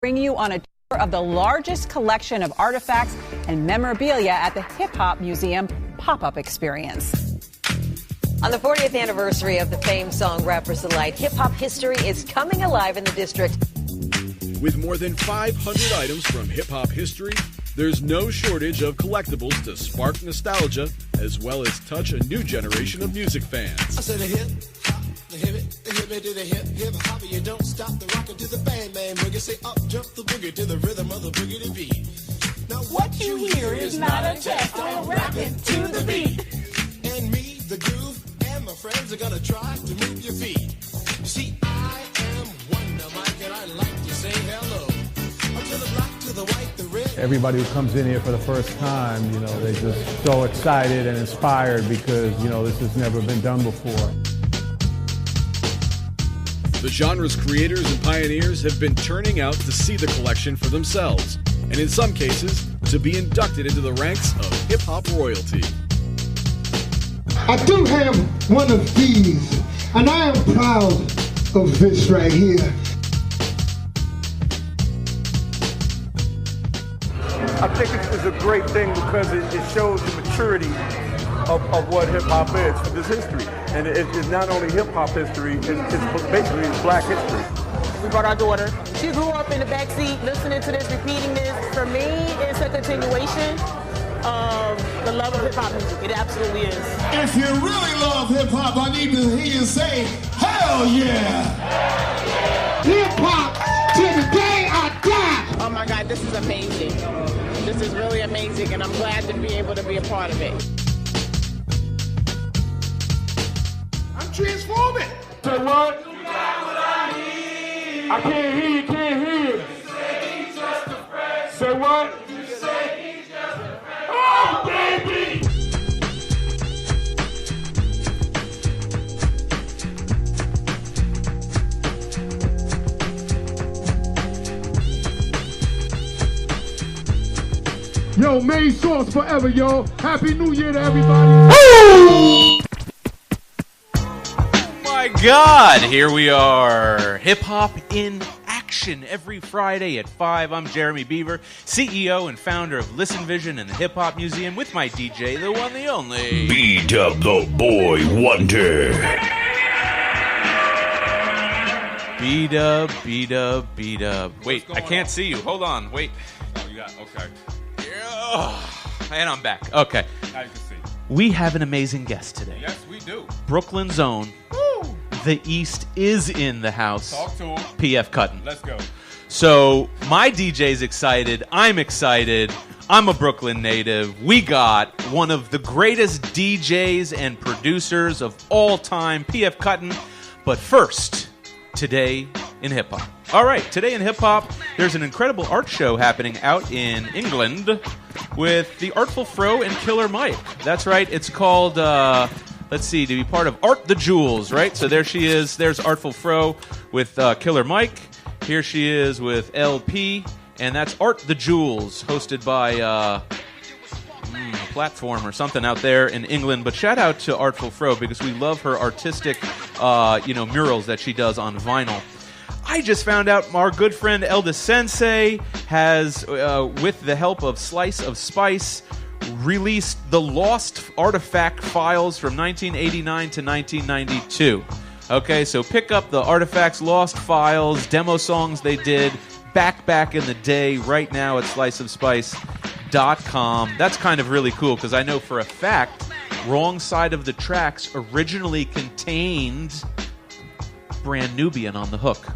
Bring you on a tour of the largest collection of artifacts and memorabilia at the Hip Hop Museum pop-up experience. On the 40th anniversary of the famed song Rappers Delight, hip-hop history is coming alive in the district. With more than 500 items from hip-hop history, there's no shortage of collectibles to spark nostalgia, as well as touch a new generation of music fans. I said a hip hop, the hip it to the hip hop, you don't stop the rocker to the bang bang boogie. Say up jump the boogie to the rhythm of the boogie to beat. Now what you hear is not a test, I'm rapping to the beat. And me, the groove, and my friends are gonna try to move your feet. See, I am Wonder Mike, and I like to say hello. Up to the black, to the white, the red. Everybody who comes in here for the first time, you know, they're just so excited and inspired because, you know, this has never been done before. The genre's creators and pioneers have been turning out to see the collection for themselves, and in some cases, to be inducted into the ranks of hip-hop royalty. I do have one of these, and I am proud of this right here. I think it's a great thing because it shows the maturity of what hip-hop is, this history. And it's not only hip-hop history, it's basically black history. We brought our daughter. She grew up in the backseat listening to this, repeating this. For me, it's a continuation of the love of hip-hop music. It absolutely is. If you really love hip-hop, I need to hear you say, hell yeah! Hip-hop to the day I die! Oh my God, this is amazing. This is really amazing, and I'm glad to be able to be a part of it. I'm transforming! Say what? You got what I need! I can't hear you, can't hear. You say he's just a friend. Say what? You say he's just a friend. Oh, baby! Yo, main source forever, yo. Happy New Year to everybody. Oh my God, here we are. Hip Hop in Action every Friday at 5. I'm Jeremy Beaver, CEO and founder of Listen Vision and the Hip Hop Museum with my DJ, the one, the only. B-Dub the Boy Wonder. B-Dub, B-Dub, B-Dub. Wait, I can't see you. Hold on, wait. Oh, you got, okay. And I'm back. Okay. Now you can see. We have an amazing guest today. Yes, we do. Brooklyn's own. Woo! The East is in the house. Talk to him. PF Cuttin. Let's go. So my DJ's excited. I'm excited. I'm a Brooklyn native. We got one of the greatest DJs and producers of all time, PF Cuttin. But first, today in hip hop. All right, today in hip hop, there's an incredible art show happening out in England with the Artful Fro and Killer Mike. That's right. It's called, let's see, to be part of Art the Jewels, right? So there she is. There's Artful Fro with Killer Mike. Here she is with LP, and that's Art the Jewels, hosted by Platform or something out there in England. But shout out to Artful Fro because we love her artistic, murals that she does on vinyl. I just found out our good friend Elda Sensei has, with the help of Slice of Spice, released the Lost Artifact files from 1989 to 1992. Okay, so pick up the Artifacts Lost files, demo songs they did back in the day, right now at sliceofspice.com. That's kind of really cool because I know for a fact Wrong Side of the Tracks originally contained Brand Nubian on the hook.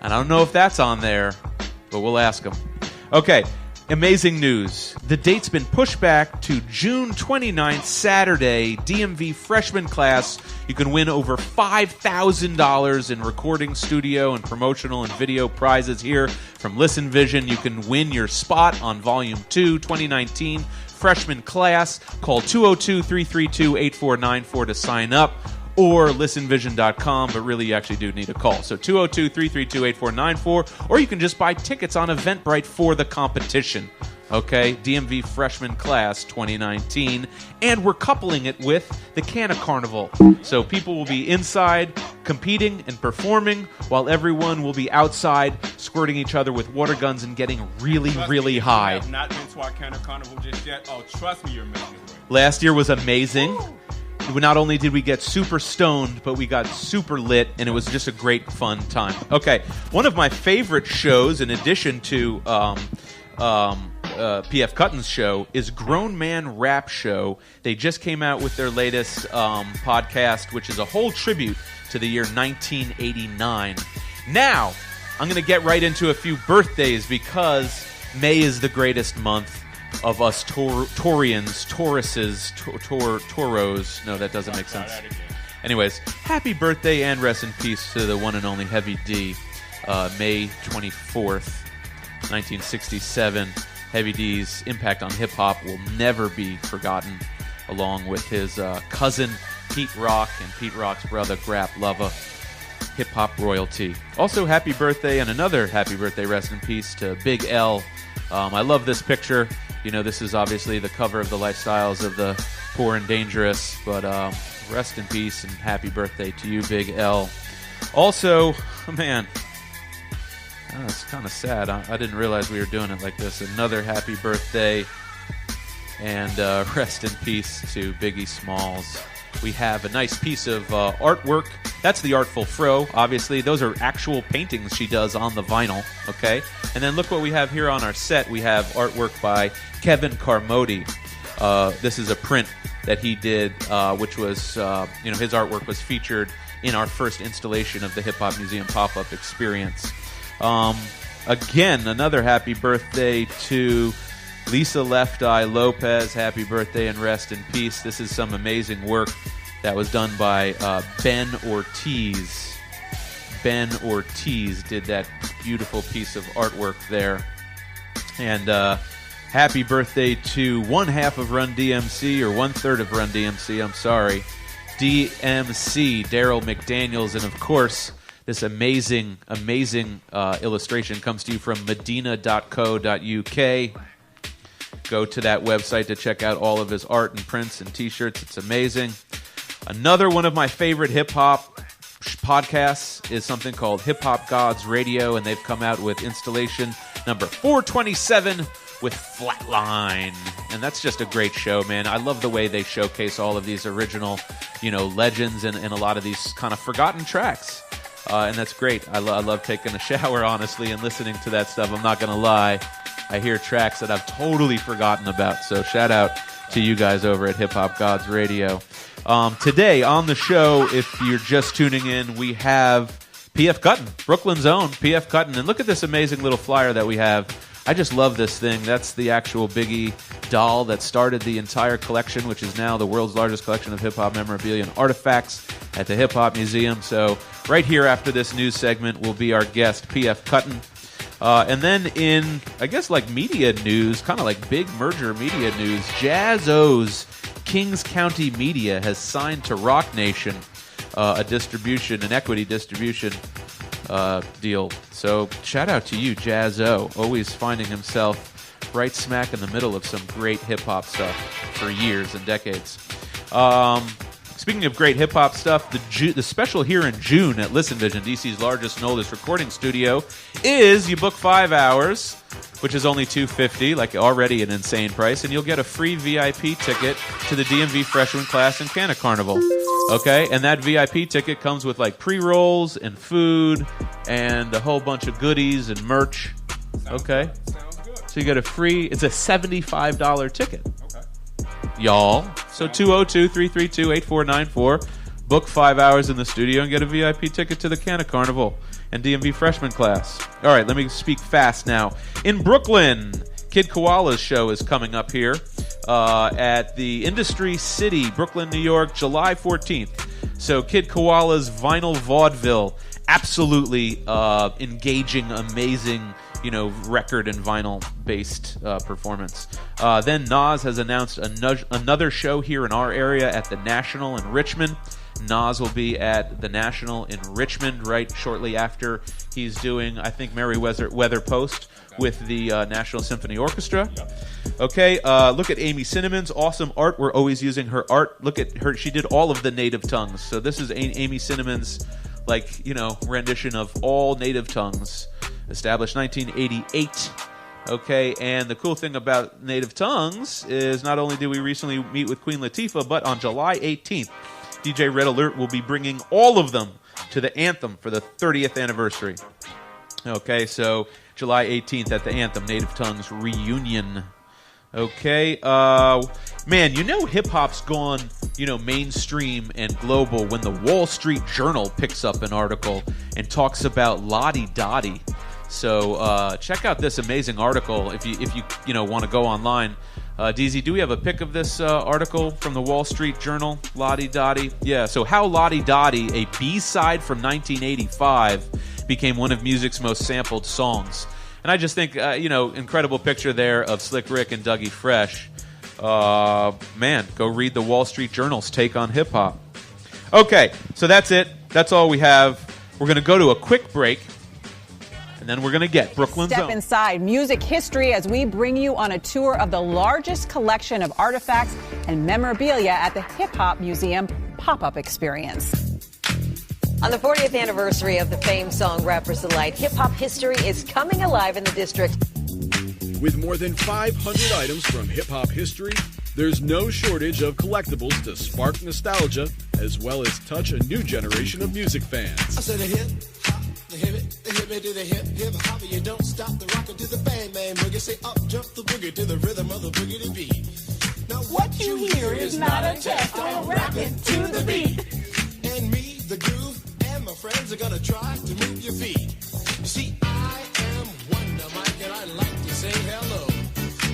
And I don't know if that's on there, but we'll ask them. Okay, amazing news. The date's been pushed back to June 29th, Saturday, DMV freshman class. You can win over $5,000 in recording studio and promotional and video prizes here from Listen Vision. You can win your spot on Volume 2, 2019 freshman class. Call 202-332-8494 to sign up. Or listenvision.com, but really you actually do need a call. So 202-332-8494, or you can just buy tickets on Eventbrite for the competition. Okay, DMV Freshman Class 2019. And we're coupling it with the Canna Carnival. So people will be inside competing and performing, while everyone will be outside squirting each other with water guns and getting really, really high. I have not been to our Canada Carnival just yet. Oh, trust me, you're missing it. Last year was amazing. Not only did we get super stoned, but we got super lit, and it was just a great, fun time. Okay, one of my favorite shows, in addition to P.F. Cuttin's show, is Grown Man Rap Show. They just came out with their latest podcast, which is a whole tribute to the year 1989. Now, I'm going to get right into a few birthdays because May is the greatest month of us Taurians, Tauruses, Toros. No, that doesn't make sense. Anyways, happy birthday and rest in peace to the one and only Heavy D. May 24th, 1967. Heavy D's impact on hip-hop will never be forgotten, along with his cousin Pete Rock and Pete Rock's brother Grap Lova, hip-hop royalty. Also, happy birthday and another happy birthday, rest in peace, to Big L. I love this picture. You know, this is obviously the cover of the Lifestyles of the Poor and Dangerous, but rest in peace and happy birthday to you, Big L. Also, man, it's kind of sad. I didn't realize we were doing it like this. Another happy birthday and rest in peace to Biggie Smalls. We have a nice piece of artwork. That's the Artful Fro, obviously. Those are actual paintings she does on the vinyl, okay? And then look what we have here on our set. We have artwork by Kevin Carmody. This is a print that he did, which was, his artwork was featured in our first installation of the Hip Hop Museum pop-up experience. Again, another happy birthday to Lisa Left Eye Lopez. Happy birthday and rest in peace. This is some amazing work that was done by Ben Ortiz. Ben Ortiz did that beautiful piece of artwork there. And happy birthday to one half of Run DMC, or one third of Run DMC, I'm sorry, DMC, Daryl McDaniels. And of course, this amazing illustration comes to you from medina.co.uk. Go to that website to check out all of his art and prints and T-shirts. It's amazing. Another one of my favorite hip-hop podcasts is something called Hip Hop Gods Radio, and they've come out with installation number 427 with Flatline. And that's just a great show, man. I love the way they showcase all of these original, legends and a lot of these kind of forgotten tracks. And that's great. I love taking a shower, honestly, and listening to that stuff. I'm not going to lie. I hear tracks that I've totally forgotten about. So shout out to you guys over at Hip Hop Gods Radio. Today on the show, if you're just tuning in, we have P.F. Cuttin, Brooklyn's own P.F. Cuttin. And look at this amazing little flyer that we have. I just love this thing. That's the actual Biggie doll that started the entire collection, which is now the world's largest collection of hip-hop memorabilia and artifacts at the Hip Hop Museum. So right here after this news segment will be our guest, P.F. Cuttin. And then in, I guess, like media news, kind of like big merger media news, Jazz-O's Kings County Media has signed to Rock Nation an equity distribution deal. So shout out to you, Jazz-O, always finding himself right smack in the middle of some great hip-hop stuff for years and decades. Speaking of great hip-hop stuff, the special here in June at Listen Vision, DC's largest and oldest recording studio, is you book 5 hours, which is only $250, like already an insane price, and you'll get a free VIP ticket to the DMV freshman class in Canada Carnival. Okay? And that VIP ticket comes with like pre-rolls and food and a whole bunch of goodies and merch. Okay? So you get it's a $75 ticket. Y'all. So 202-332-8494. Book 5 hours in the studio and get a VIP ticket to the Canada Carnival and DMV freshman class. All right, let me speak fast now. In Brooklyn, Kid Koala's show is coming up here at the Industry City, Brooklyn, New York, July 14th. So Kid Koala's vinyl vaudeville, absolutely engaging, amazing, record and vinyl-based performance. Then Nas has announced another show here in our area at the National in Richmond. Nas will be at the National in Richmond right shortly after he's doing, I think, Merriweather Post with the National Symphony Orchestra. Okay, look at Amy Cinnamon's awesome art. We're always using her art. Look at her. She did all of the native tongues. So this is Amy Cinnamon's rendition of All Native Tongues, established 1988. Okay, and the cool thing about Native Tongues is not only did we recently meet with Queen Latifah, but on July 18th, DJ Red Alert will be bringing all of them to the Anthem for the 30th anniversary. Okay, so July 18th at the Anthem Native Tongues reunion. Okay, man, hip-hop's gone, mainstream and global when the Wall Street Journal picks up an article and talks about Lottie Dottie. So check out this amazing article if you want to go online. DZ, do we have a pic of this article from the Wall Street Journal? Lottie Dottie? Yeah, so how Lottie Dottie, a B-side from 1985, became one of music's most sampled songs. And I just think, incredible picture there of Slick Rick and Dougie Fresh. Man, go read the Wall Street Journal's take on hip-hop. Okay, so that's it. That's all we have. We're going to go to a quick break, and then we're going to get Brooklyn's Step own. inside music history as we bring you on a tour of the largest collection of artifacts and memorabilia at the Hip Hop Museum pop-up experience. On the 40th anniversary of the famed song Rapper's Delight, hip-hop history is coming alive in the district. With more than 500 items from hip-hop history, there's no shortage of collectibles to spark nostalgia, as well as touch a new generation of music fans. I said a hip hop, the hip it to the hip hop, you don't stop the rockin' to the bang bang boogie. Say up jump the boogie to the rhythm of the boogie beat. Now what you hear is not a test, I'm rapping to the beat. And me, the groove, and my friends are gonna try to move your feet. You see, I am Wonder Mike, and I like to say hello.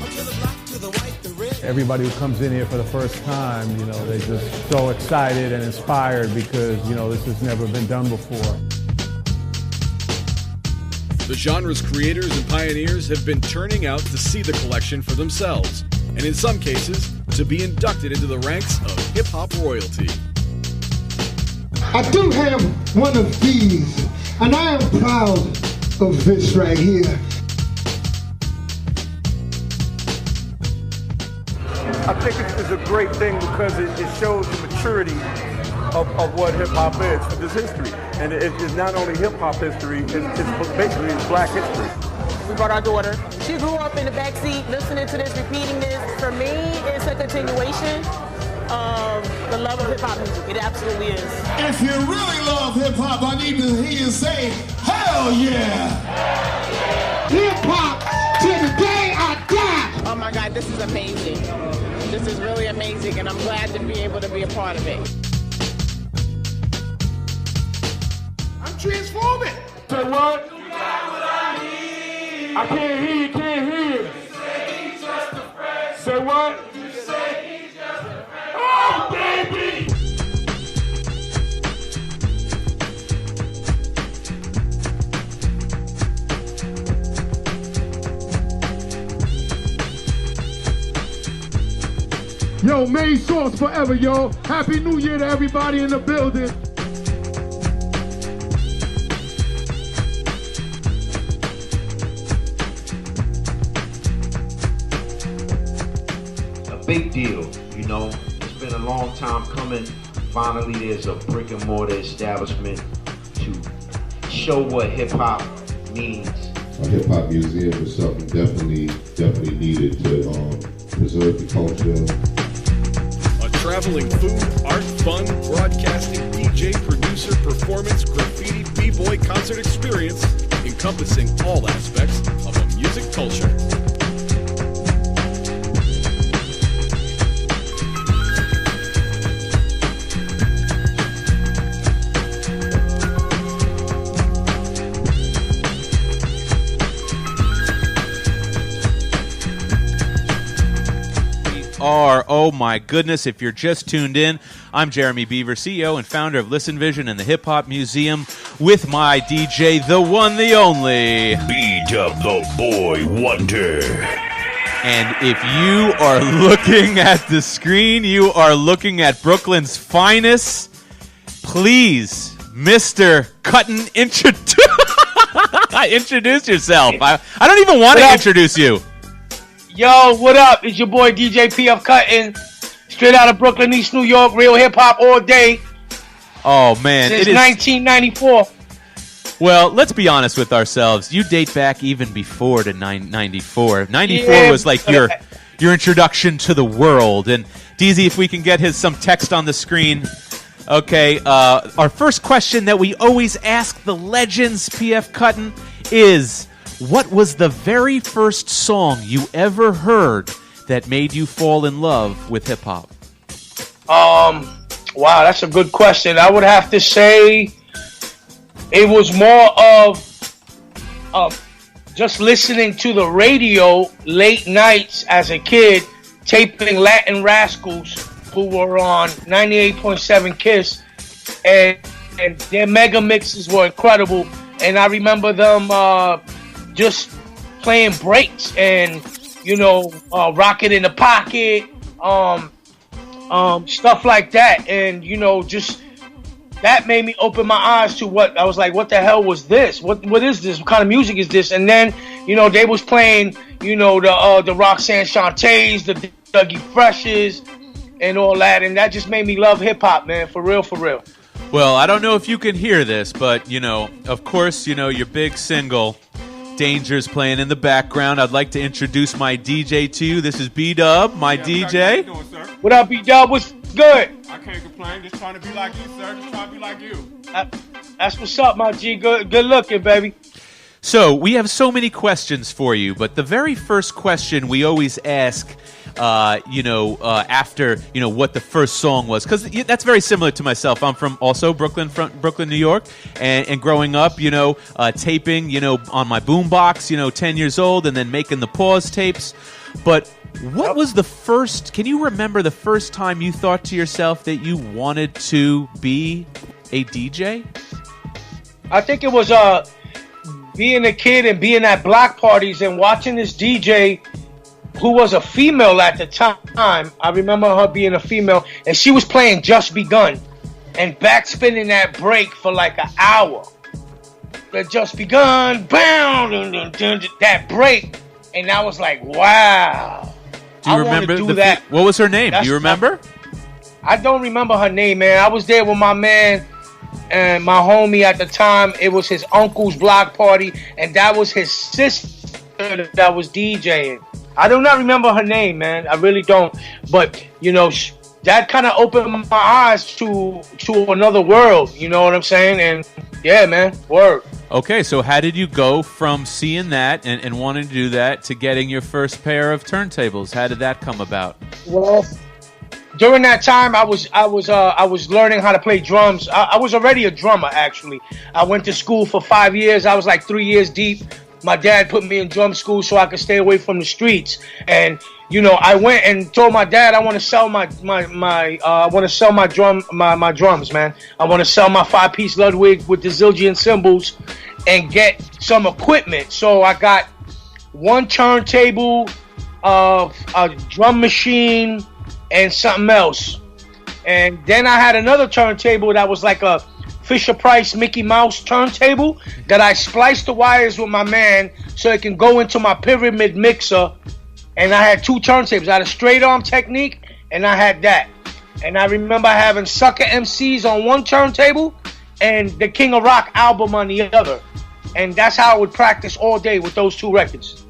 Up to the black, to the white, the red. Everybody who comes in here for the first time, they're just so excited and inspired because, this has never been done before. The genre's creators and pioneers have been turning out to see the collection for themselves, and in some cases, to be inducted into the ranks of hip-hop royalty. I do have one of these, and I am proud of this right here. I think it's a great thing because it shows the maturity of what hip-hop is for this history. And it's not only hip-hop history, it's basically black history. We brought our daughter. She grew up in the backseat listening to this, repeating this. For me, it's a continuation of the love of hip-hop music. It absolutely is. If you really love hip-hop, I need to hear you say, hell yeah! Hip-hop to the day I die! Oh my God, this is amazing. This is really amazing, and I'm glad to be able to be a part of it. I'm transforming! Say what? You got what I need. I can't hear you, can't hear you. You say he's just a friend. Say what? You say he's just a friend. Oh, baby! Yo, main source forever, yo. Happy New Year to everybody in the building. A big deal, It's been a long time coming. Finally, there's a brick and mortar establishment to show what hip hop means. A hip hop museum is something definitely needed to preserve the culture. A traveling food, art, fun, broadcasting, DJ, producer, performance, graffiti, b-boy concert experience encompassing all aspects of a music culture. Oh my goodness, if you're just tuned in, I'm Jeremy Beaver, CEO and founder of Listen Vision and the Hip Hop Museum, with my DJ, the one, the only B-Dub the Boy Wonder. And if you are looking at the screen, you are looking at Brooklyn's finest. Please, Mr. Cuttin, introduce yourself. I don't even want to introduce you. Yo, what up? It's your boy DJ PF Cuttin, straight out of Brooklyn, East New York, real hip hop all day. Oh, man. Since it is 1994. Well, let's be honest with ourselves. You date back even before to 94. 94 was like your introduction to the world. And DZ, if we can get some text on the screen. Okay, our first question that we always ask the legends, PF Cuttin, is what was the very first song you ever heard that made you fall in love with hip-hop? Wow, that's a good question. I would have to say it was more of just listening to the radio late nights as a kid, taping Latin Rascals, who were on 98.7 KISS, and their mega mixes were incredible. And I remember them just playing breaks and, Rocket in the Pocket, stuff like that. And, just that made me open my eyes to what I was like, what the hell was this? What is this? What kind of music is this? And then, they was playing, the Roxanne Shantays, the Dougie Freshes, and all that. And that just made me love hip hop, man. For real, for real. Well, I don't know if you can hear this, but, of course, your big single, Danger's playing in the background. I'd like to introduce my DJ to you. This is B-Dub, my DJ. How you doing, sir? What up, B-Dub? What's good? I can't complain. Just trying to be like you, sir. Just trying to be like you. That's what's up, my G. Good looking, baby. So, we have so many questions for you, but the very first question we always ask, after, what the first song was, because that's very similar to myself. I'm from also Brooklyn, New York, and growing up, taping, on my boombox, 10 years old, and then making the pause tapes. But what was the first, can you remember the first time you thought to yourself that you wanted to be a DJ? I think it was, being a kid and being at block parties and watching this DJ who was a female at the time. I remember her being a female, and she was playing Just Begun and backspinning that break for like an hour. The Just Begun, that break, and I was like, wow. Do you remember that? What was her name? Do you remember? I don't remember her name, man. I was there with my man and my homie at the time. It was his uncle's block party, and that was his sister that was DJing. I do not remember her name, man. I really don't. But, that kind of opened my eyes to another world. You know what I'm saying? And, yeah, man, word. Okay, so how did you go from seeing that and wanting to do that to getting your first pair of turntables? How did that come about? Well, during that time, I was learning how to play drums. I was already a drummer, actually. I went to school for 5 years. I was like 3 years deep. My dad put me in drum school so I could stay away from the streets. And I went and told my dad I want to sell my drums, man. I want to sell my 5-piece Ludwig with the Zildjian cymbals and get some equipment. So I got one turntable, a drum machine, and something else. And then I had another turntable that was like a Fisher-Price Mickey Mouse turntable that I spliced the wires with my man so it can go into my pyramid mixer. And I had two turntables. I had a straight arm technique, and I had that. And I remember having Sucker MCs on one turntable and the King of Rock album on the other. And that's how I would practice all day with those two records.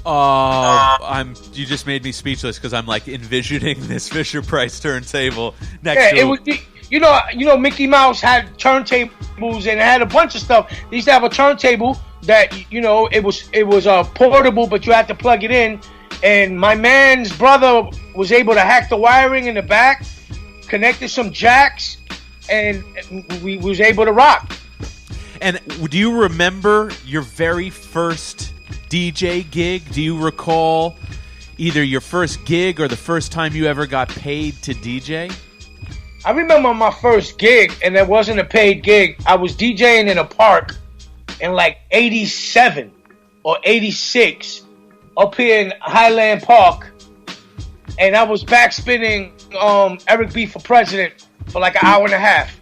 You just made me speechless because I'm like envisioning this Fisher-Price turntable next to it was. Mickey Mouse had turntables and it had a bunch of stuff. They used to have a turntable that it was portable, but you had to plug it in. And my man's brother was able to hack the wiring in the back, connected some jacks, and we was able to rock. And do you remember your very first DJ gig? Do you recall either your first gig or the first time you ever got paid to DJ? I remember my first gig, and it wasn't a paid gig. I was DJing in a park in like 87 or 86 up here in Highland Park, and I was backspinning Eric B. for President for like an hour and a half.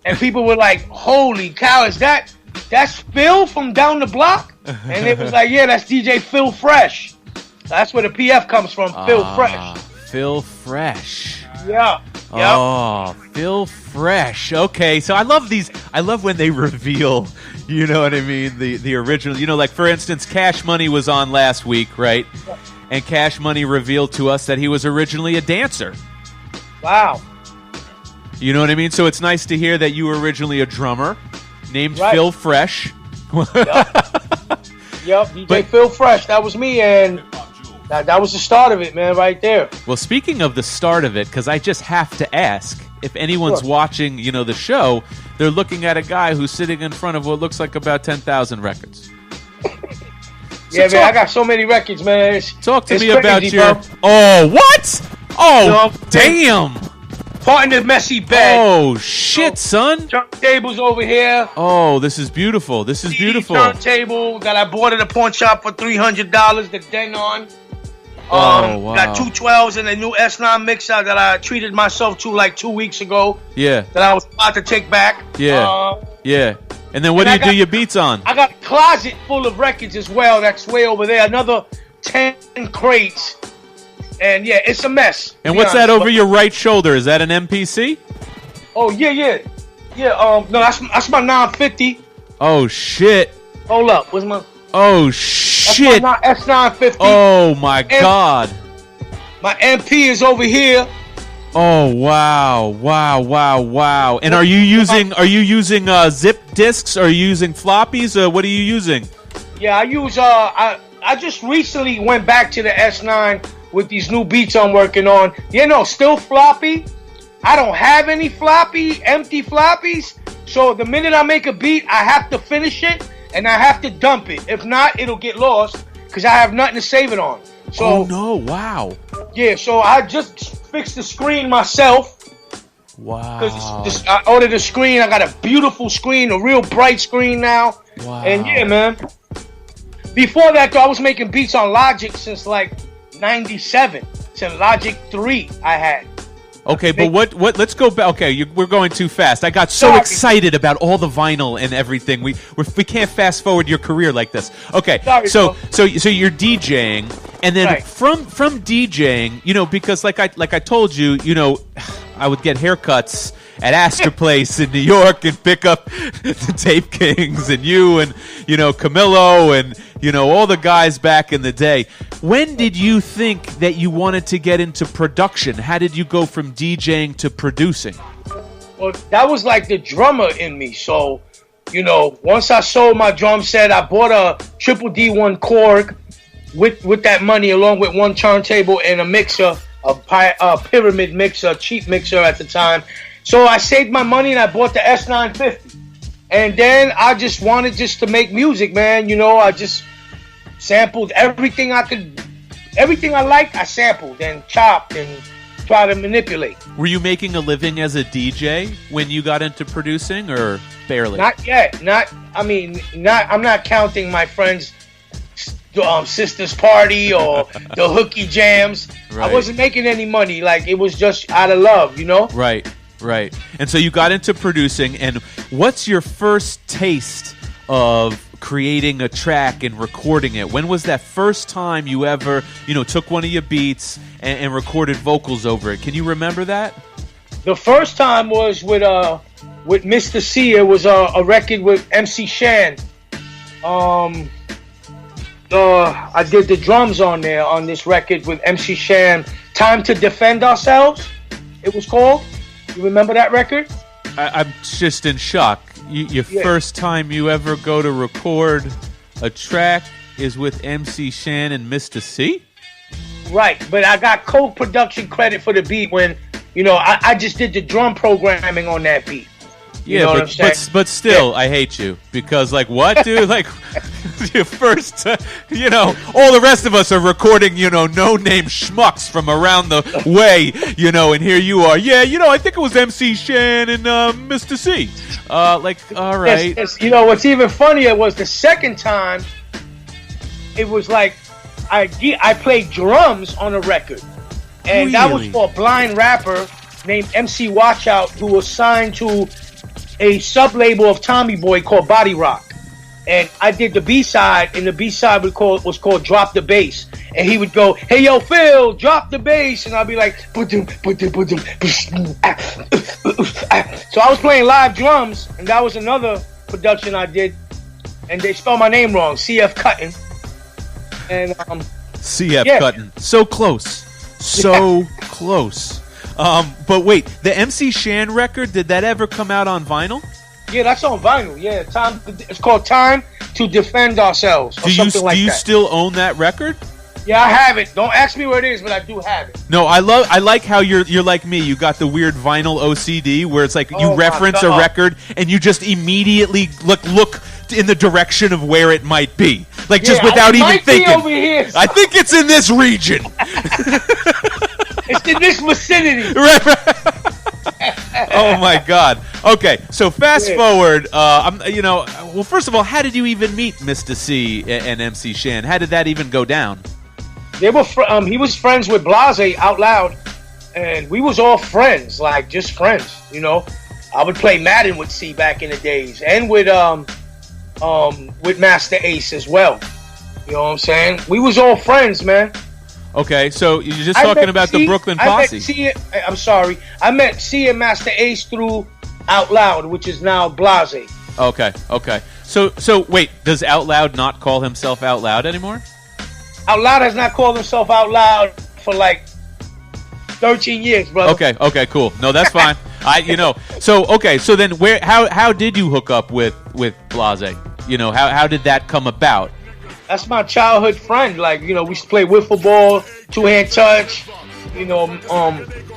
And people were like, holy cow, that's Phil from down the block? And it was like, yeah, that's DJ Phil Fresh. That's where the PF comes from, Phil Fresh. Phil Fresh. Yeah. Oh, Phil Fresh. Okay, so I love these. I love when they reveal, you know what I mean, the original. You know, like for instance, Cash Money was on last week, right? And Cash Money revealed to us that he was originally a dancer. Wow. You know what I mean? So it's nice to hear that you were originally a drummer named Phil Fresh. Yep, DJ Phil Fresh. That was me, and that was the start of it, man, right there. Well, speaking of the start of it, because I just have to ask, if anyone's watching, you know, the show, they're looking at a guy who's sitting in front of what looks like about 10,000 records. Yeah, man, I got so many records, man. Talk to me crazy, about your... bro. Oh, what? Oh, damn. Part in the messy bed. Oh, shit, son. Turntables over here. Oh, this is beautiful. This is beautiful. Turntable that I bought at a pawn shop for $300, the Denon. Oh, wow. Got 212s and a new S9 mixer that I treated myself to like 2 weeks ago. Yeah. That I was about to take back. Yeah. Yeah. And then what do you do your beats on? I got a closet full of records as well. That's way over there. Another 10 crates. And yeah, it's a mess. And what's that over your right shoulder? Is that an MPC? Oh, yeah. No, that's my 950. Oh, shit. Hold up. Where's my... Oh, shit. That's my S950. Oh, my God. My MP is over here. Oh, wow. And are you using zip discs? Or are you using floppies? Or what are you using? Yeah, I use I just recently went back to the S9 with these new beats I'm working on. Still floppy. I don't have any empty floppies. So the minute I make a beat, I have to finish it and I have to dump it. If not, it'll get lost because I have nothing to save it on. So, oh no! Wow. Yeah, so I just fixed the screen myself. Wow. Because I ordered a screen. I got a beautiful screen, a real bright screen now. Wow. And yeah, man. Before that, though, I was making beats on Logic since like 97. To Logic 3 I had. Okay, but what? Let's go back. Okay, we're going too fast. I got so excited about all the vinyl and everything. We can't fast forward your career like this. Okay, so you're DJing, and then from DJing, because like I told you, I would get haircuts at Astor Place in New York and pick up the Tape Kings and you and Camillo and all the guys back in the day. When did you think that you wanted to get into production? How did you go from DJing to producing? Well, that was like the drummer in me. So, once I sold my drum set, I bought a Triple D1 Korg with that money, along with one turntable and a mixer, a pyramid mixer, cheap mixer at the time. So I saved my money and I bought the S950. And then I just wanted to make music, man. I just sampled everything I could. Everything I liked, I sampled and chopped and tried to manipulate. Were you making a living as a DJ when you got into producing, or barely? Not yet. I'm not counting my friends' sister's party or the hooky jams. Right. I wasn't making any money. Like, it was just out of love, Right. And so you got into producing, and what's your first taste of creating a track and recording it? When was that first time you ever, took one of your beats and recorded vocals over it? Can you remember that? The first time was with Mr. C. It was a record with MC Shan. I did the drums on there on this record with MC Shan. Time to Defend Ourselves, it was called. You remember that record? I'm just in shock. Your first time you ever go to record a track is with MC Shan and Mr. C? Right, but I got co-production credit for the beat when, I just did the drum programming on that beat. You know what I'm saying? But still, I hate you. Because, what, dude? Your first, all the rest of us are recording, no-name schmucks from around the way, and here you are. Yeah, I think it was MC Shan and Mr. C. All right. Yes, what's even funnier was the second time, it was like, I played drums on a record. And that was for a blind rapper named MC Watchout, who was signed to a sub-label of Tommy Boy called Body Rock. and I did the B-side, and the B-side was called Drop the Bass. And he would go, hey, yo, Phil, drop the bass. And I'd be like, so I was playing live drums, and that was another production I did. And they spelled my name wrong, CF Cuttin. And CF Cuttin. So close. So close. But wait, the MC Shan record, did that ever come out on vinyl? Yeah, that's on vinyl. Yeah, it's called Time to Defend Ourselves, or something like that. Do you still own that record? Yeah, I have it. Don't ask me where it is, but I do have it. No, I like how you're like me. You got the weird vinyl OCD where it's like you reference a record and you just immediately look in the direction of where it might be, like just without even thinking. Over here. I think it's in this region. It's in this vicinity. Oh my God. Okay, so fast forward. Well, first of all, how did you even meet Mr. C and MC Shan? How did that even go down? They were. He was friends with Blase Out Loud, and we was all friends, like just friends. You know, I would play Madden with C back in the days, and with Master Ace as well. You know what I'm saying? We was all friends, man. Okay, so you're just talking about the Brooklyn Posse. I'm sorry. I met C and Master Ace through Out Loud, which is now Blase. Okay. So wait, does Out Loud not call himself Out Loud anymore? Out Loud has not called himself Out Loud for like 13 years, brother. Okay, cool. No, that's fine. So then how did you hook up with Blase? You know, how did that come about? That's my childhood friend. Like, you know, we used to play wiffle ball, two-hand touch,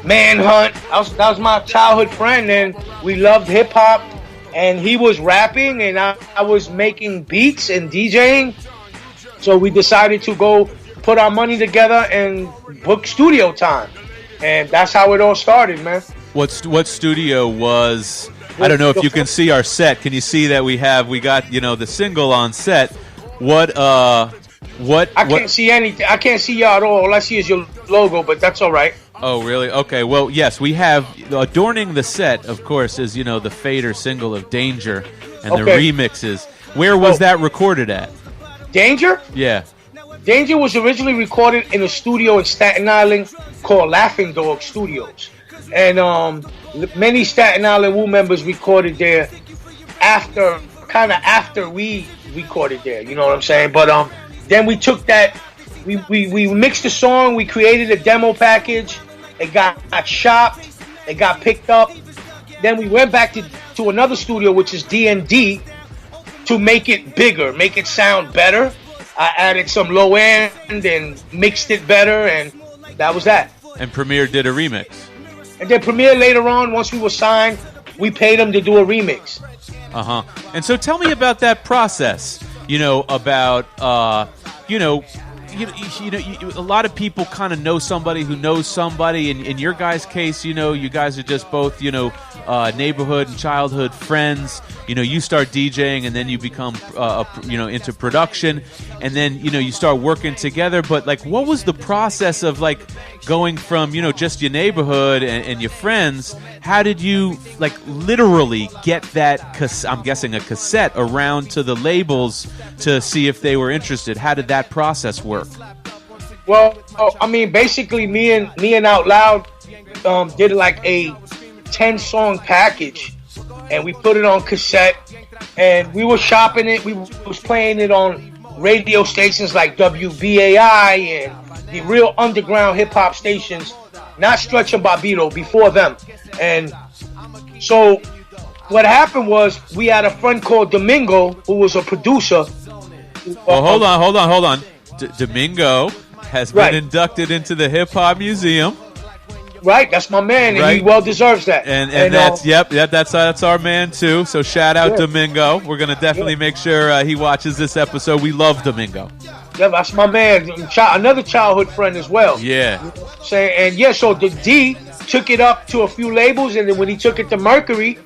manhunt. That was my childhood friend, and we loved hip-hop, and he was rapping, and I was making beats and DJing. So we decided to go put our money together and book studio time. And that's how it all started, man. What studio was... I don't know if you can see our set. Can you see that we got, the single on set? I can't see anything. I can't see y'all at all. All I see is your logo, but that's all right. Oh, really? Okay. Well, yes, we have adorning the set, of course, is, the Fader single of Danger and the remixes. Where was that recorded at? Danger? Yeah. Danger was originally recorded in a studio in Staten Island called Laughing Dog Studios. And many Staten Island Wu members recorded there after we recorded there, you know what I'm saying? But then we took that, we mixed the song, we created a demo package, it got shopped, it got picked up. Then we went back to another studio, which is D&D, to make it bigger, make it sound better. I added some low end and mixed it better, and that was that. And Premier did a remix. And then Premier later on, once we were signed, we paid him to do a remix. Uh-huh. And so tell me about that process, about, a lot of people kind of know somebody who knows somebody. In your guys' case, you guys are just both, neighborhood and childhood friends. You start DJing and then you become, into production. And then, you start working together. But, what was the process of, going from, just your neighborhood and your friends? How did you, literally get that, I'm guessing a cassette, around to the labels to see if they were interested? How did that process work? Well, basically me and Out Loud did a 10-song package, and we put it on cassette, and we were shopping it. We was playing it on radio stations like WBAI and the real underground hip-hop stations, not Stretch and Bobbito, before them. And so what happened was we had a friend called Domingo who was a producer. Well, hold on. Domingo has been inducted into the Hip Hop Museum. Right, that's my man, and he well deserves that. And that's that's our man too. So shout out Domingo. We're gonna definitely make sure he watches this episode. We love Domingo. Yeah, that's my man. Another childhood friend as well. Yeah. So the D took it up to a few labels, and then when he took it to Mercury,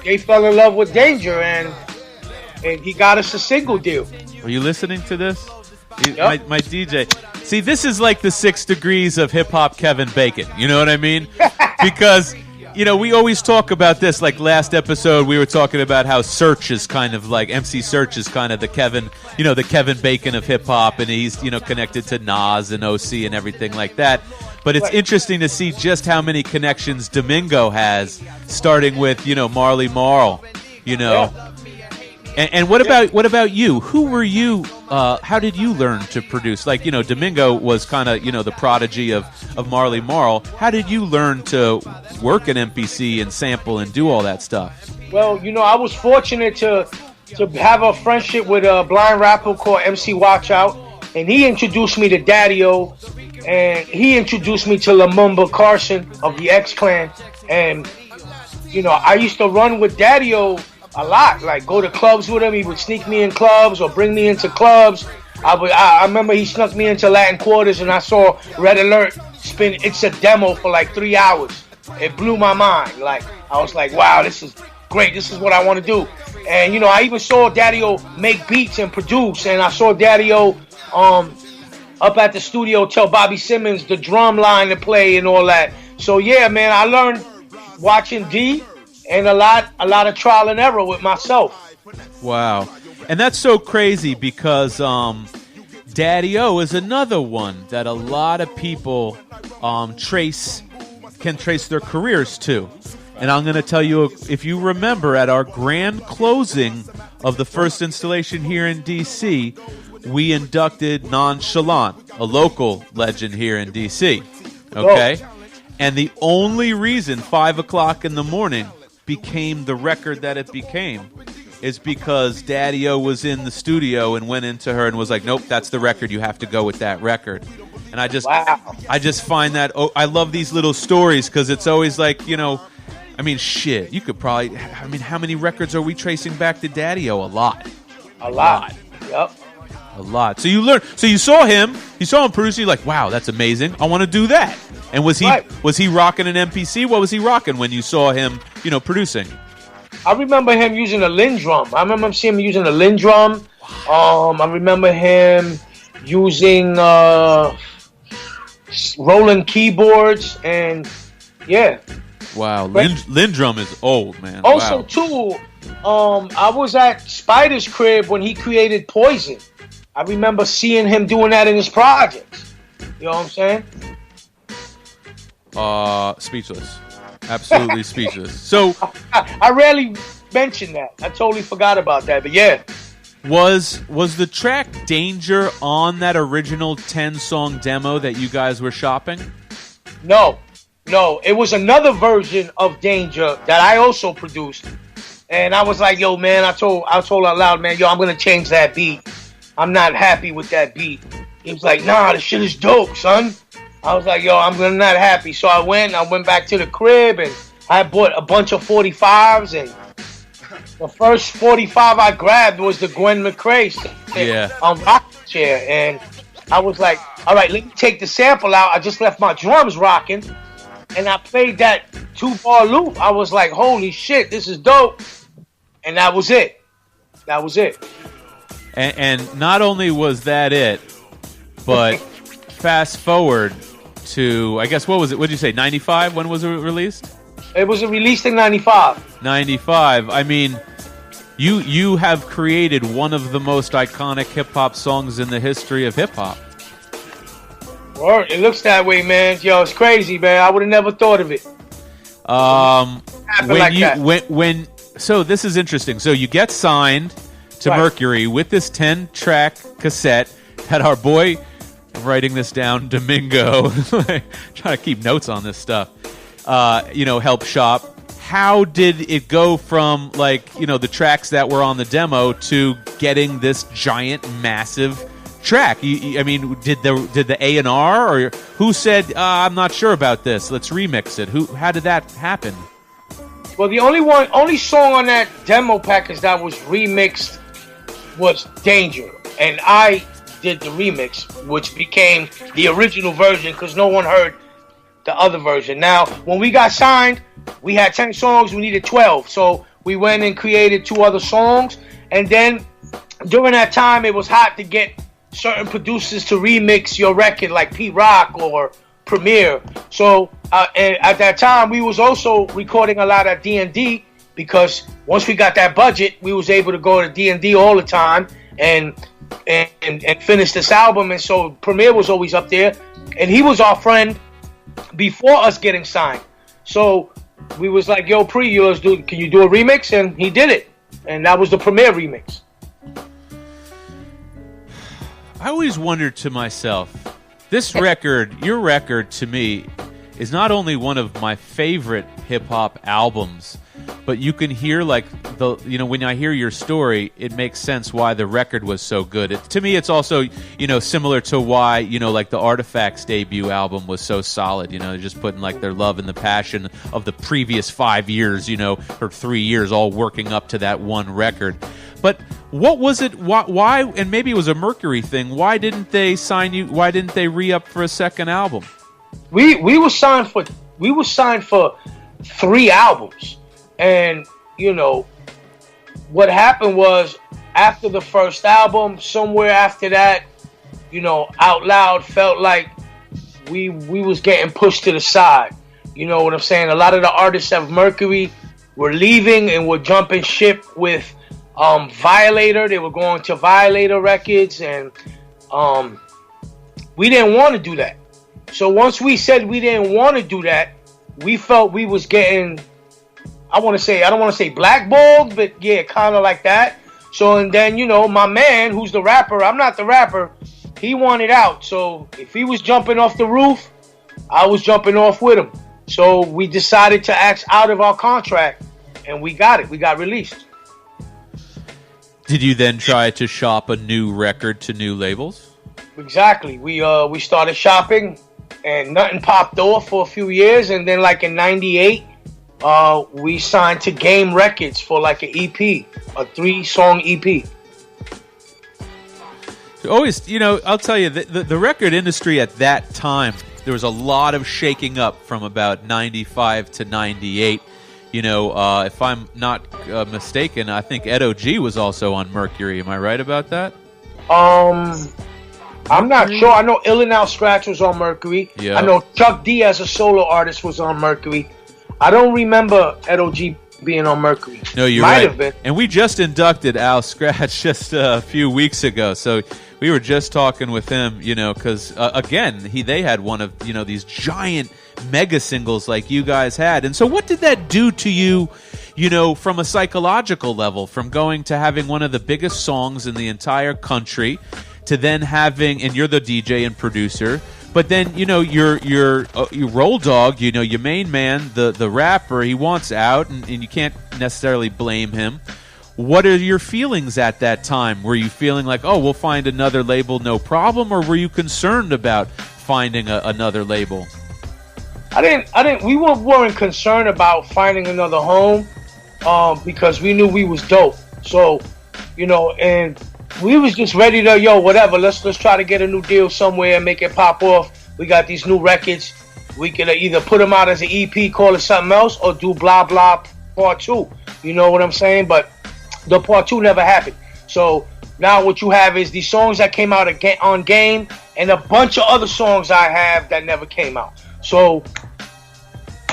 they fell in love with Danger, and he got us a single deal. Are you listening to this? Yep. My DJ. See, this is like the 6 degrees of hip-hop Kevin Bacon. You know what I mean? Because You know, we always talk about this. Like last episode, we were talking about how Search is kind of like MC Search is kind of the Kevin Bacon of hip hop, and he's connected to Nas and OC and everything like that. But it's interesting to see just how many connections Domingo has, starting with Marley Marl, And what about you? Who were you? How did you learn to produce? Like, Domingo was kind of, the prodigy of Marley Marl. How did you learn to work an MPC and sample and do all that stuff? Well, I was fortunate to have a friendship with a blind rapper called MC Watch Out, and he introduced me to Daddy-O, and he introduced me to Lumumba Carson of the X-Clan, and, I used to run with Daddy-O a lot, like go to clubs with him. He would sneak me in clubs or bring me into clubs. I remember he snuck me into Latin Quarters and I saw Red Alert spin It's a Demo for like 3 hours. It blew my mind. Like, I was like, wow, this is great. This is what I want to do. And, I even saw Daddy-O make beats and produce. And I saw Daddy-O up at the studio tell Bobby Simmons the drum line to play and all that. So, yeah, man, I learned watching D and a lot of trial and error with myself. Wow. And that's so crazy because Daddy-O is another one that a lot of people can trace their careers to. And I'm going to tell you, if you remember, at our grand closing of the first installation here in D.C., we inducted Nonchalant, a local legend here in D.C. Okay? Oh. And the only reason 5 o'clock in the morning became the record that it became is because Daddy-O was in the studio and went into her and was like, nope, that's the record. You have to go with that record. And I just find that, I love these little stories because it's always like, shit, you could probably, how many records are we tracing back to Daddy-O? A lot. Yep. A lot. So you saw him produce, you're like, wow, that's amazing. I want to do that. And was he rocking an MPC? What was he rocking when you saw him, producing? I remember him using a Linn drum. I remember seeing him using a Linn drum. I remember him using rolling keyboards and yeah. Wow, Linn drum is old, man. Also, too, I was at Spider's crib when he created Poison. I remember seeing him doing that in his projects. You know what I'm saying? Speechless. Absolutely speechless. So I rarely mention that. I totally forgot about that, but yeah. Was the track Danger on that original 10-song demo that you guys were shopping? No, it was another version of Danger that I also produced. And I was like, yo, man, I told out loud, man, yo, I'm going to change that beat. I'm not happy with that beat. He was like, nah, this shit is dope, son. I was like, yo, I'm not happy. So I went back to the crib and I bought a bunch of 45s and the first 45 I grabbed was the Gwen McCrae rocking chair. And I was like, all right, let me take the sample out. I just left my drums rocking and I played that 2-bar loop. I was like, holy shit, this is dope. And that was it. And not only was that it, but fast forward to, I guess, what was it? What did you say, 95? When was it released? It was released in 95. 95. I mean, you have created one of the most iconic hip-hop songs in the history of hip-hop. Well, it looks that way, man. Yo, it's crazy, man. I would have never thought of it. So this is interesting. So you get signed to Mercury with this 10-track cassette that our boy, I'm writing this down, Domingo, trying to keep notes on this stuff, help shop. How did it go from, the tracks that were on the demo to getting this giant, massive track? Did the A&R or who said, I'm not sure about this, let's remix it? How did that happen? Well, the only song on that demo package that was remixed was Danger, and I did the remix, which became the original version because no one heard the other version. Now, when we got signed, we had 10 songs, we needed 12, so we went and created 2 other songs, and then during that time, it was hot to get certain producers to remix your record, like Pete Rock or Premiere. So and at that time, we was also recording a lot at D&D, because once we got that budget, we was able to go to D&D all the time and finish this album. And so Premiere was always up there, and he was our friend before us getting signed. So we was like, yo, can you do a remix? And he did it, and that was the Premiere remix. I always wondered to myself, this record, your record, to me, is not only one of my favorite hip-hop albums, but you can hear, like, when I hear your story, it makes sense why the record was so good. To me, it's also, similar to why, like the Artifacts debut album was so solid. They're just putting, like, their love and the passion of the previous 5 years, or 3 years, all working up to that one record. But what was it? Why? And maybe it was a Mercury thing. Why didn't they sign you? Why didn't they re-up for a second album? We were signed for 3 albums, and what happened was, after the first album, somewhere after that, Out Loud felt like we was getting pushed to the side. You know what I'm saying? A lot of the artists of Mercury were leaving and were jumping ship with Violator. They were going to Violator Records, and we didn't want to do that. So once we said we didn't want to do that, we felt we was getting, I don't want to say blackballed, but yeah, kind of like that. So, and then, my man, who's the rapper, I'm not the rapper, he wanted out. So if he was jumping off the roof, I was jumping off with him. So we decided to act out of our contract, and we got it. We got released. Did you then try to shop a new record to new labels? Exactly. We started shopping, and nothing popped off for a few years, and then like in '98, we signed to Game Records for like an EP, a 3-song EP. Always, I'll tell you, the record industry at that time, there was a lot of shaking up from about 95 to 98. If I'm not mistaken, I think Ed O.G. was also on Mercury. Am I right about that? I'm not sure. I know Ill and Out Scratch was on Mercury. Yeah. I know Chuck D as a solo artist was on Mercury. I don't remember Ed O.G. being on Mercury. No, you're Might right. have been. And we just inducted Al Scratch just a few weeks ago. So we were just talking with him, because, again, they had one of, these giant mega singles like you guys had. And so what did that do to you, from a psychological level, from going to having one of the biggest songs in the entire country to then having, and you're the DJ and producer, but then, your Roll Dog, your main man, the rapper, he wants out, and you can't necessarily blame him. What are your feelings at that time? Were you feeling like, oh, we'll find another label, no problem, or were you concerned about finding another label? We weren't concerned about finding another home, because we knew we was dope. So, and we was just ready to, whatever, let's try to get a new deal somewhere and make it pop off. We got these new records. We could either put them out as an EP, call it something else, or do blah blah part 2. You know what I'm saying? But the part 2 never happened. So now what you have is these songs that came out on Game, and a bunch of other songs I have that never came out. So,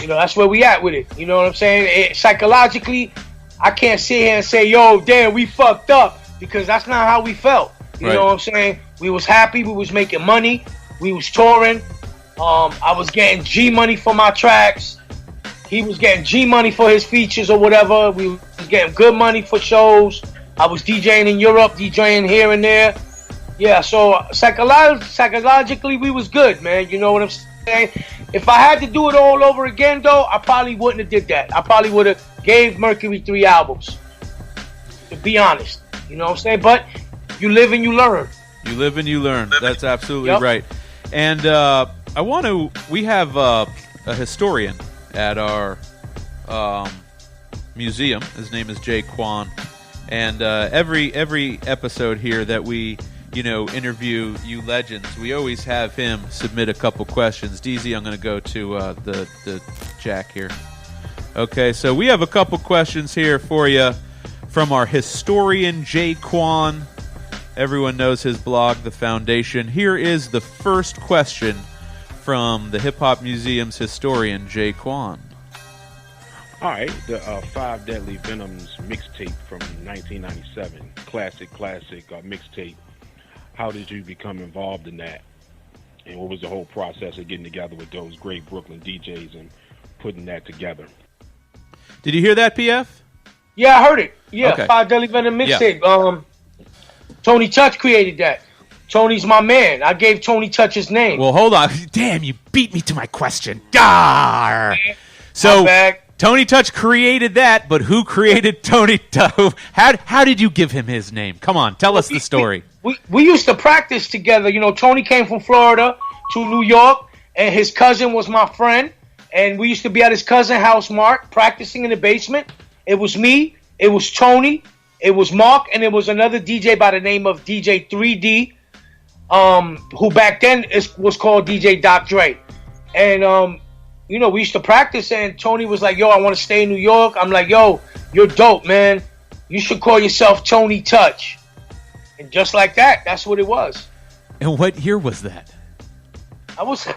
that's where we at with it. You know what I'm saying? Psychologically, I can't sit here and say, yo, damn, we fucked up, because that's not how we felt. You know what I'm saying? We was happy. We was making money. We was touring. I was getting G money for my tracks. He was getting G money for his features or whatever. We was getting good money for shows. I was DJing in Europe, DJing here and there. Yeah, so psychologically, we was good, man. You know what I'm saying? If I had to do it all over again, though, I probably wouldn't have did that. I probably would have gave Mercury 3 albums, to be honest. You know what I'm saying? But you live and you learn. You live and you learn. That's absolutely right. And we have a historian at our museum. His name is Jay Kwan. And every episode here that we, interview you legends, we always have him submit a couple questions. DZ, I'm going to go to the Jack here. Okay, so we have a couple questions here for you from our historian, Jay Kwan. Everyone knows his blog, The Foundation. Here is the first question from the Hip Hop Museum's historian, Jay Quan. All right, the Five Deadly Venoms mixtape from 1997. Classic mixtape. How did you become involved in that? And what was the whole process of getting together with those great Brooklyn DJs and putting that together? Did you hear that, PF? Yeah, I heard it. Yeah, Okay. Five Deadly Venom mixtape. Tony Touch created that. Tony's my man. I gave Tony Touch his name. Well, hold on. Damn, you beat me to my question. Dar. So Tony Touch created that, but who created Tony Touch? How did you give him his name? Come on, tell us the story. We used to practice together. You know, Tony came from Florida to New York, and his cousin was my friend. And we used to be at his cousin's house, Mark, practicing in the basement. It was me, it was Tony, it was Mark, and it was another DJ by the name of DJ 3D, who back then was called DJ Doc Dre. And, you know, we used to practice, and Tony was like, yo, I want to stay in New York. I'm like, yo, you're dope, man. You should call yourself Tony Touch. And just like that, that's what it was. And what year was that? That was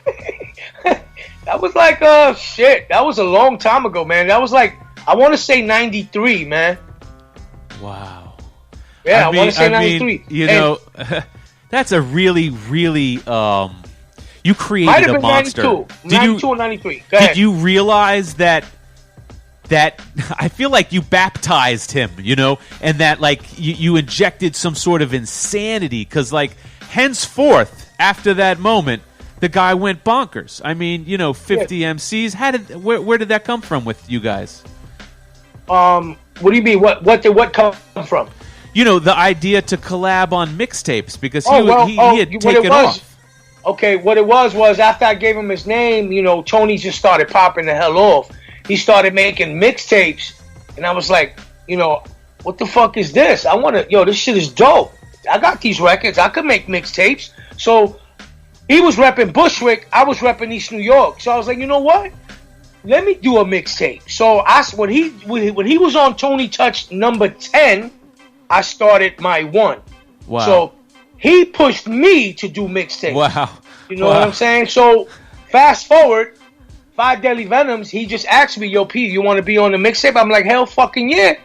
like, shit. That was a long time ago, man. That was like, I want to say 93, man. Wow. Yeah, I want to say 93. You know, that's a really, really, you created a monster. 92 or 93. Go ahead. Did you realize that I feel like you baptized him, you know, and that like you injected some sort of insanity because like henceforth after that moment, the guy went bonkers. I mean, you know, 50 MCs. Where did that come from with you guys? What do you mean? What did come from? You know, the idea to collab on mixtapes because he had taken off. Okay, what it was after I gave him his name, you know, Tony just started popping the hell off. He started making mixtapes, and I was like, you know, what the fuck is this? This shit is dope. I got these records. I could make mixtapes. So he was repping Bushwick. I was repping East New York. So I was like, you know what? Let me do a mixtape. So when he was on Tony Touch number 10, I started my one. Wow. So he pushed me to do mixtapes. Wow. You know what I'm saying? So fast forward, Five Deadly Venoms, he just asked me, yo, P, you want to be on the mixtape? I'm like, hell fucking yeah.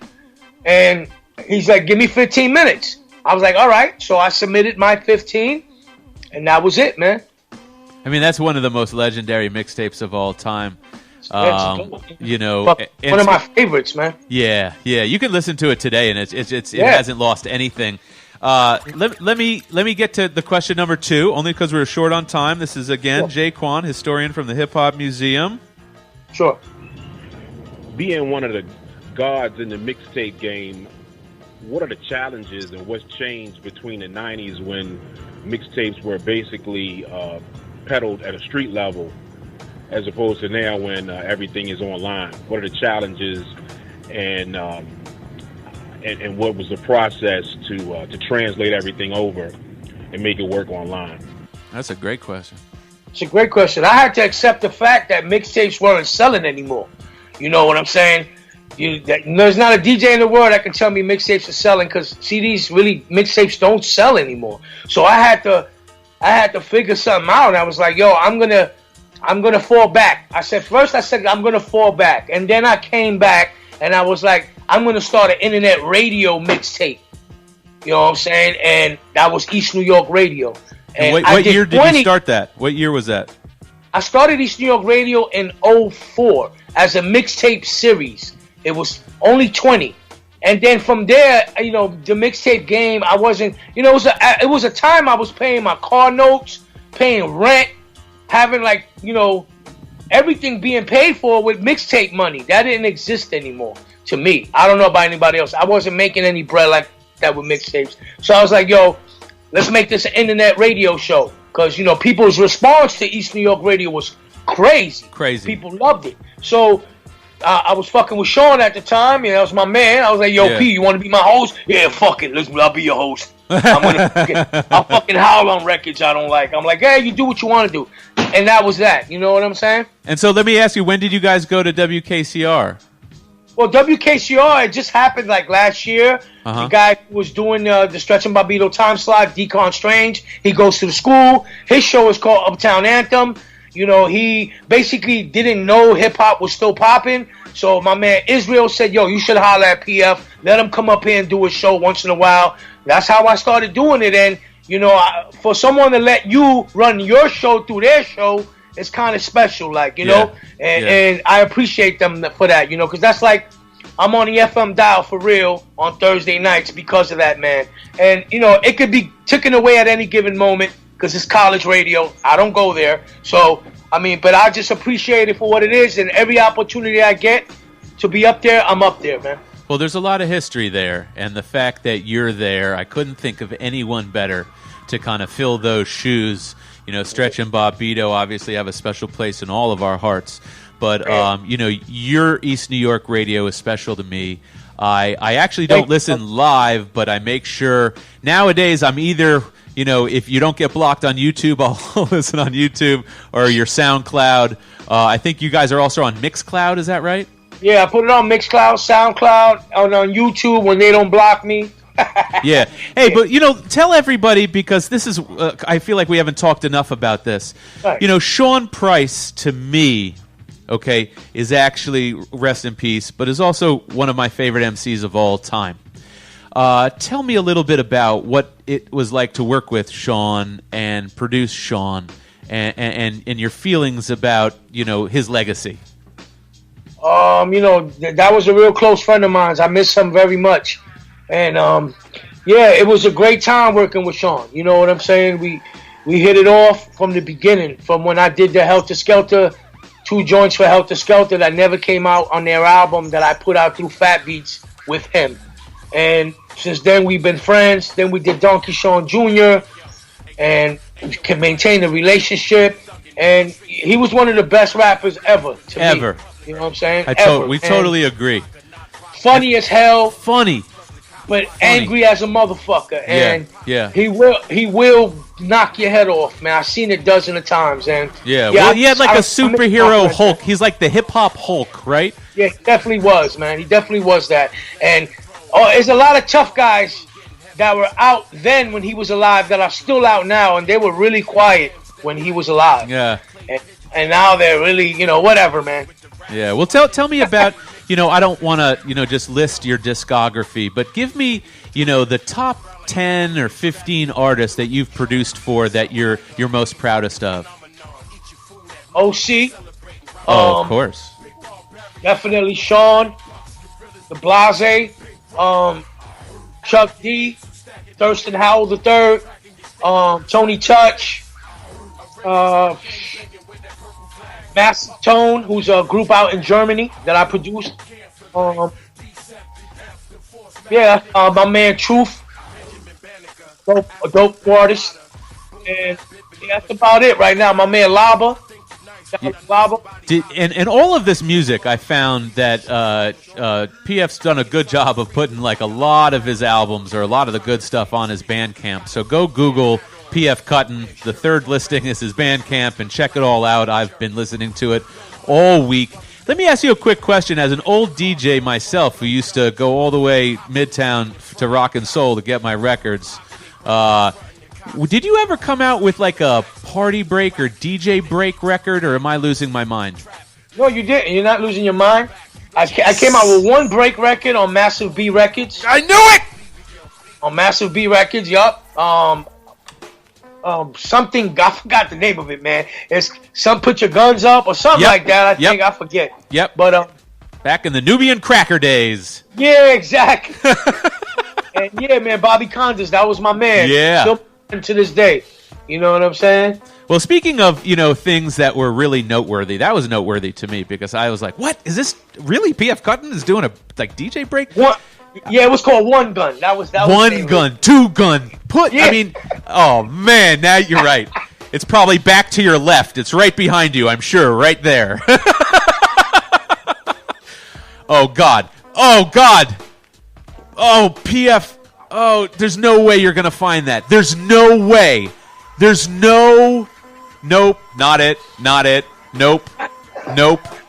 And he's like, give me 15 minutes. I was like, all right. So I submitted my 15, and that was it, man. I mean, that's one of the most legendary mixtapes of all time. You know, one of my favorites, man. Yeah. You can listen to it today, and it hasn't lost anything. Let me get to the question number 2, only because we're short on time. This is again Jay Quan, historian from the Hip Hop Museum. Sure. Being one of the gods in the mixtape game, what are the challenges and what's changed between the 90s when mixtapes were basically peddled at a street level as opposed to now when everything is online? What are the challenges and what was the process to translate everything over and make it work online? That's a great question. It's a great question. I had to accept the fact that mixtapes weren't selling anymore. You know what I'm saying? There's not a DJ in the world that can tell me mixtapes are selling because CDs mixtapes don't sell anymore. So I had to figure something out. And I was like, yo, I'm gonna fall back. First I said I'm gonna fall back, and then I came back and I was like, I'm going to start an internet radio mixtape. You know what I'm saying? And that was East New York Radio. And what year did you start that? What year was that? I started East New York Radio in 2004 as a mixtape series. It was only 20. And then from there, you know, the mixtape game, I wasn't, you know, it was a time I was paying my car notes, paying rent, having like, you know, everything being paid for with mixtape money. That didn't exist anymore to me. I don't know about anybody else. I wasn't making any bread like that with mixtapes. So I was like, yo, let's make this an internet radio show. Because, you know, people's response to East New York Radio was crazy. People loved it. So I was fucking with Sean at the time. You know, that was my man. I was like, yo, P, you want to be my host? Yeah, fuck it. Listen, I'll be your host. I'll fucking howl on records I don't like. I'm like, hey, you do what you want to do. And that was that. You know what I'm saying? And so let me ask you, when did you guys go to WKCR? Well, WKCR, it just happened like last year. The guy who was doing the Stretch and Bobbito time slot, Decon Strange, he goes to the school. His show is called Uptown Anthem. he basically didn't know hip-hop was still popping. So my man Israel said, yo, you should holler at PF. Let him come up here and do a show once in a while. That's how I started doing it. And, for someone to let you run your show through their show, it's kind of special, and I appreciate them for that, because that's like, I'm on the FM dial for real on Thursday nights because of that, man. And, it could be taken away at any given moment because it's college radio. I don't go there. So, but I just appreciate it for what it is, and every opportunity I get to be up there, I'm up there, man. Well, there's a lot of history there, and the fact that you're there, I couldn't think of anyone better to kind of fill those shoes. Stretch and Bob Vito obviously have a special place in all of our hearts, but your East New York radio is special to me. I actually don't listen live, but I make sure nowadays I'm either, if you don't get blocked on YouTube, I'll listen on YouTube or your SoundCloud. I think you guys are also on Mixcloud, is that right? Yeah, I put it on Mixcloud, SoundCloud, and on YouTube when they don't block me. Yeah. Hey, but, tell everybody, because this is, I feel like we haven't talked enough about this. Right. Sean Price, to me, is actually, rest in peace, but is also one of my favorite MCs of all time. Tell me a little bit about what it was like to work with Sean and produce Sean and your feelings about, his legacy. That was a real close friend of mine. I miss him very much. And, it was a great time working with Sean. You know what I'm saying? We hit it off from the beginning, from when I did the Helter Skelter, 2 joints for Helter Skelter that never came out on their album that I put out through Fat Beats with him. And since then, we've been friends. Then we did Donkey Sean Jr. and can maintain a relationship. And he was one of the best rappers ever to me. You know what I'm saying? We totally agree. Funny as hell. Funny. But angry as a motherfucker. And he will knock your head off, man. I've seen it dozens of times. And he had like a superhero Hulk. He's like the hip-hop Hulk, right? Yeah, he definitely was, man. He definitely was that. And there's a lot of tough guys that were out then when he was alive that are still out now, and they were really quiet when he was alive. Yeah. And now they're really, whatever, man. Yeah. Well, tell me about... I don't want to, just list your discography, but give me, the top 10 or 15 artists that you've produced for that you're most proudest of. OC. Of course. Definitely Sean, the Blase, Chuck D, Thurston Howell III, Tony Touch, Massive Tone, who's a group out in Germany that I produced. My man Truth, a dope artist. And that's about it right now. My man Laba. And all of this music, I found that PF's done a good job of putting like a lot of his albums or a lot of the good stuff on his Bandcamp. So go Google PF Cuttin. The third listing is his Bandcamp, and check it all out. I've been listening to it all week. Let me ask you a quick question. As an old DJ myself who used to go all the way Midtown to Rock and Soul to get my records, did you ever come out with like a party break or DJ break record, or am I losing my mind? No, you didn't. You're not losing your mind. I came out with one break record on Massive B Records. I knew it! On Massive B Records, yup. Something, I forgot the name of it, man. It's some Put Your Guns Up or something like that. I forget. Yep. But back in the Nubian Cracker days. Yeah, exactly. And yeah, man, Bobby Condas, that was my man. Yeah. Still to this day. You know what I'm saying? Well, speaking of, things that were really noteworthy, that was noteworthy to me because I was like, what? Is this really PF Cuttin is doing a DJ break? What? Yeah, it was called One Gun. That was One Gun, Two Gun. Oh man, now you're right. It's probably back to your left. It's right behind you, I'm sure, right there. Oh God. Oh PF. Oh, there's no way you're gonna find that. There's no way. Nope, not it. Nope.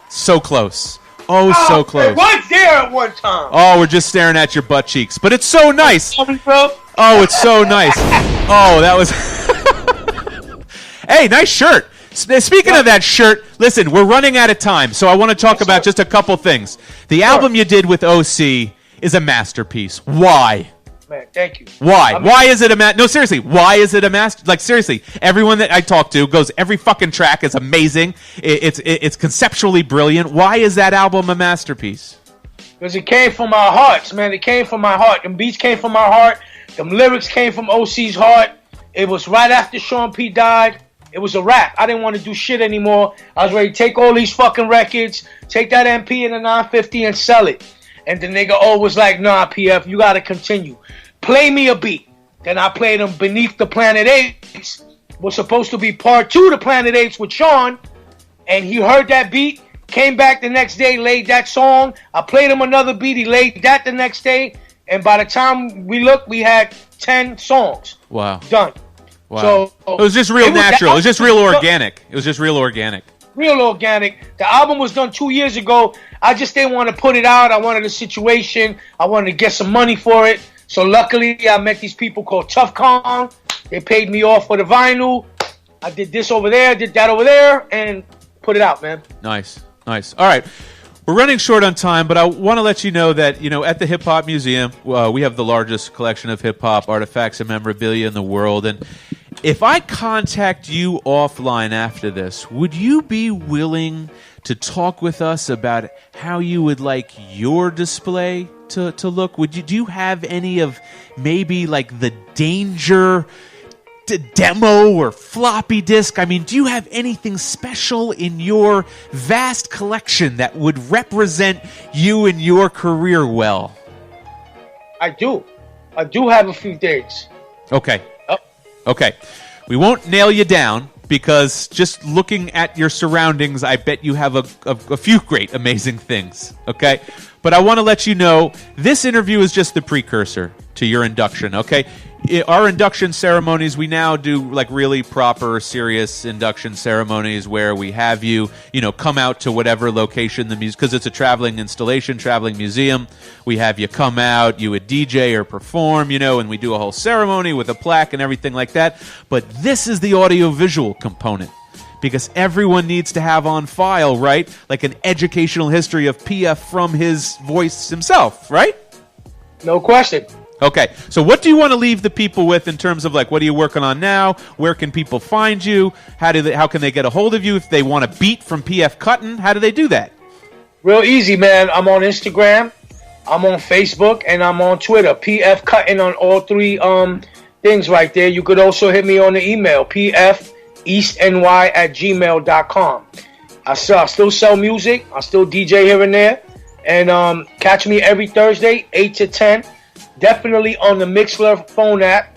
So close. So close. It was there at one time. Oh, we're just staring at your butt cheeks. But it's so nice. Oh, it's so nice. Oh, that was... Hey, nice shirt. Speaking of that shirt, listen, we're running out of time, so I want to talk about just a couple things. The album you did with OC is a masterpiece. Why? Man, thank you. Why? Why is it a no, seriously, why is it a master? Like, seriously, everyone that I talk to goes, every fucking track is amazing. It's conceptually brilliant. Why is that album a masterpiece? Because it came from our hearts, man. It came from my heart. Them beats came from our heart. Them lyrics came from OC's heart. It was right after Sean P died. It was a wrap. I didn't want to do shit anymore. I was ready to take all these fucking records, take that MP and the 950 and sell it. And the nigga O was like, nah, PF, you got to continue. Play me a beat. Then I played him Beneath the Planet Apes. Was supposed to be part 2 to Planet Apes with Sean. And he heard that beat, came back the next day, laid that song. I played him another beat. He laid that the next day. And by the time we looked, we had 10 songs. Wow. Done. Wow. So it was just real natural. It was just real organic. It was just real organic. Real organic. The album was done 2 years ago. I just didn't want to put it out. I wanted a situation. I wanted to get some money for it. So luckily, I met these people called Tough Kong. They paid me off for the vinyl. I did this over there, did that over there, and put it out, man. Nice, nice. All right. We're running short on time, but I want to let you know that, at the Hip Hop Museum, we have the largest collection of hip hop artifacts and memorabilia in the world. And if I contact you offline after this, would you be willing to talk with us about how you would like your display to look? Do you have any of maybe like the Danger demo or floppy disk? I mean, do you have anything special in your vast collection that would represent you and your career well? I do have a few things. Okay. Okay. We won't nail you down because just looking at your surroundings, I bet you have a few great, amazing things. Okay? But I want to let you know, this interview is just the precursor to your induction, okay? Our induction ceremonies, we now do like really proper, serious induction ceremonies where we have you, come out to whatever location the music, because it's a traveling installation, traveling museum. We have you come out, you would DJ or perform, and we do a whole ceremony with a plaque and everything like that. But this is the audiovisual component, because everyone needs to have on file, right? Like an educational history of PF from his voice himself, right? No question. Okay, so what do you want to leave the people with in terms of like, what are you working on now? Where can people find you? How can they get a hold of you if they want a beat from PF Cuttin? How do they do that? Real easy, man. I'm on Instagram, I'm on Facebook, and I'm on Twitter. PF Cuttin on all three things right there. You could also hit me on the email, pfeastny@gmail.com. I still sell music. I still DJ here and there. And catch me every Thursday, 8 to 10. Definitely on the Mixlr phone app.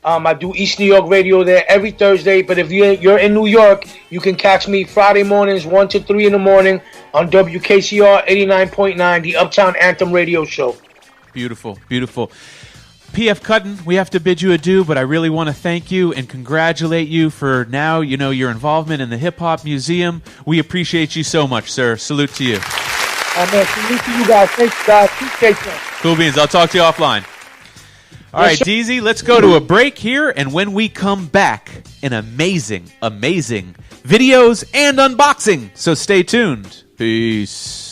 I do East New York radio there every Thursday. But if you're in New York, you can catch me Friday mornings, 1 to 3 in the morning on WKCR 89.9, the Uptown Anthem radio show. Beautiful, beautiful. PF Cuttin, we have to bid you adieu, but I really want to thank you and congratulate you for now, your involvement in the Hip Hop Museum. We appreciate you so much, sir. Salute to you. Man, salute to you guys. Thanks, guys. Appreciate you. Cool beans. I'll talk to you offline. All right, DZ, let's go to a break here, and when we come back, an amazing, amazing videos and unboxing. So stay tuned. Peace.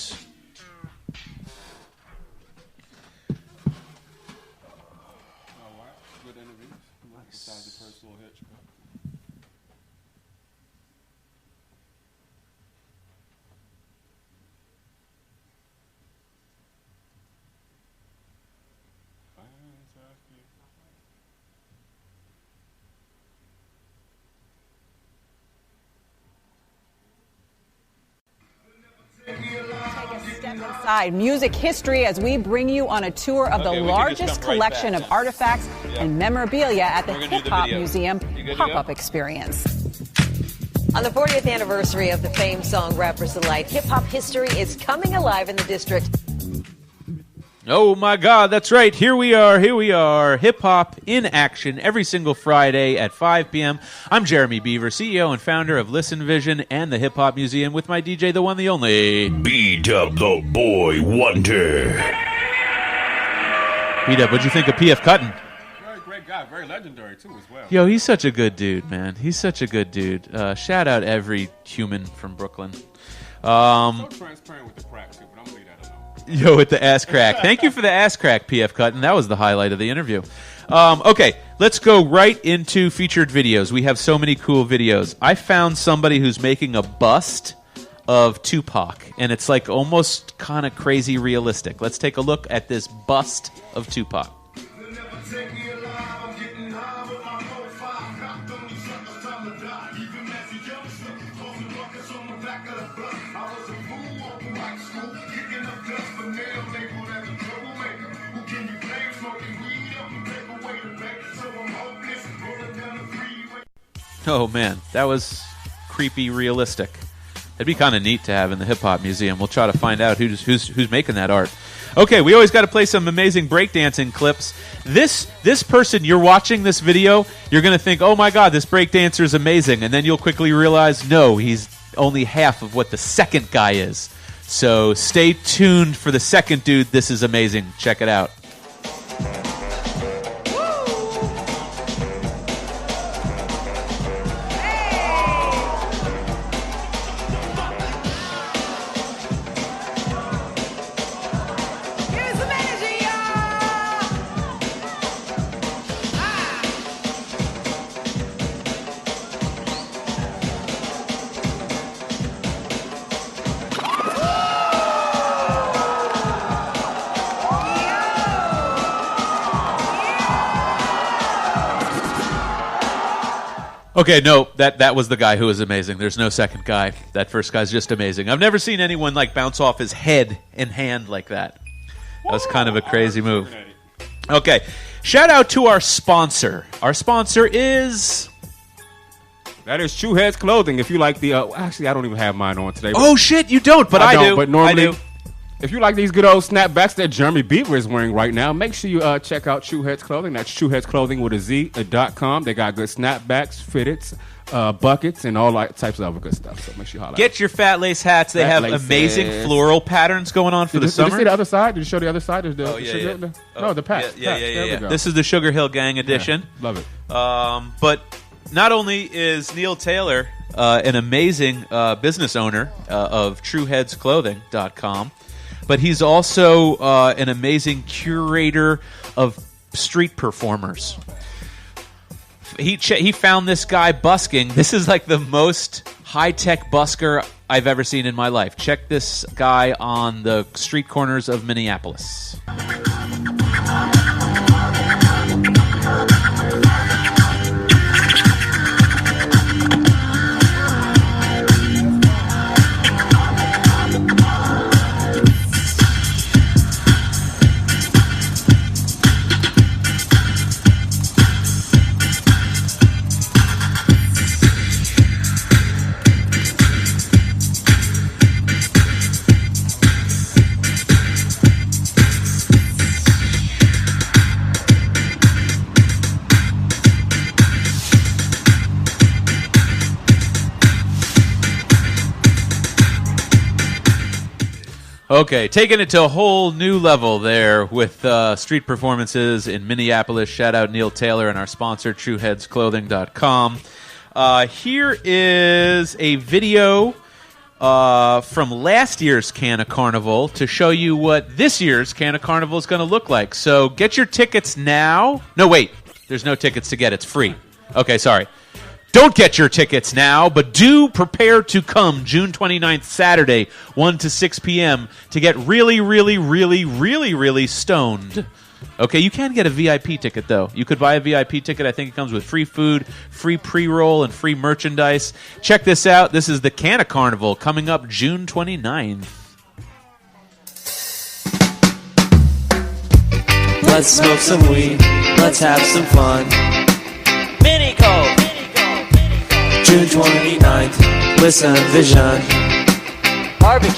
Inside music history as we bring you on a tour of the largest collection of artifacts and memorabilia at the Hip Hop Museum pop-up experience. On the 40th anniversary of the famed song Rappers Delight, hip-hop history is coming alive in the district. Oh my God, that's right. Here we are. Hip-hop in action every single Friday at 5 p.m. I'm Jeremy Beaver, CEO and founder of Listen Vision and the Hip Hop Museum with my DJ, the one, the only... B-Dub the Boy Wonder. B-Dub, what'd you think of PF Cuttin? Great guy. alive, very legendary too as well. Yo, he's such a good dude, man. He's such a good dude. Shout out every human from Brooklyn. So transparent with the crack too, but I'm gonna leave that alone. Yo, with the ass crack. Thank you for the ass crack, PF Cuttin. That was the highlight of the interview. Okay, let's go right into featured videos. We have so many cool videos. I found somebody who's making a bust of Tupac, and it's like almost kind of crazy realistic. Let's take a look at this bust of Tupac. Oh man, that was creepy realistic. It'd be kind of neat to have in the Hip Hop Museum. We'll try to find out who's making that art. Okay, we always got to play some amazing breakdancing clips. This person, you're watching this video, you're going to think, oh my God, this breakdancer is amazing. And then you'll quickly realize, no, he's only half of what the second guy is. So stay tuned for the second dude. This is amazing. Check it out. Okay, no, that was the guy who was amazing. There's no second guy. That first guy's just amazing. I've never seen anyone like bounce off his head and hand like that. That was kind of a crazy move. Okay, shout out to our sponsor. Our sponsor is... That is True Heads Clothing. If you like the... actually, I don't even have mine on today. Oh, shit, you don't, but I do. But normally, I do. If you like these good old snapbacks that Jeremy Beaver is wearing right now, make sure you check out True Heads Clothing. That's TrueHeadsClothing with a Z.com. They got good snapbacks, fitteds, buckets, and all types of other good stuff. So make sure you holler. Get your fat lace hats. They have amazing floral patterns going on for the summer. Did you see the other side? Did you show the other side? The patch. Yeah. This is the Sugar Hill Gang edition. Yeah, love it. But not only is Neil Taylor an amazing business owner of TrueHeadsClothing.com, but he's also an amazing curator of street performers. He found this guy busking. This is like the most high-tech busker I've ever seen in my life. Check this guy on the street corners of Minneapolis. Okay, taking it to a whole new level there with street performances in Minneapolis. Shout out Neil Taylor and our sponsor, TrueHeadsClothing.com. Here is a video from last year's Canna Carnival to show you what this year's Canna Carnival is going to look like. So get your tickets now. No, wait. There's no tickets to get. It's free. Okay, sorry. Don't get your tickets now, but do prepare to come June 29th, Saturday, 1 to 6 p.m. to get really, really, really, really, really stoned. Okay, you can get a VIP ticket, though. You could buy a VIP ticket. I think it comes with free food, free pre-roll, and free merchandise. Check this out. This is the Canna Carnival coming up June 29th. Let's smoke some weed. Let's have some fun. Mini Cove. June 29th, listen, vision. Barbecue.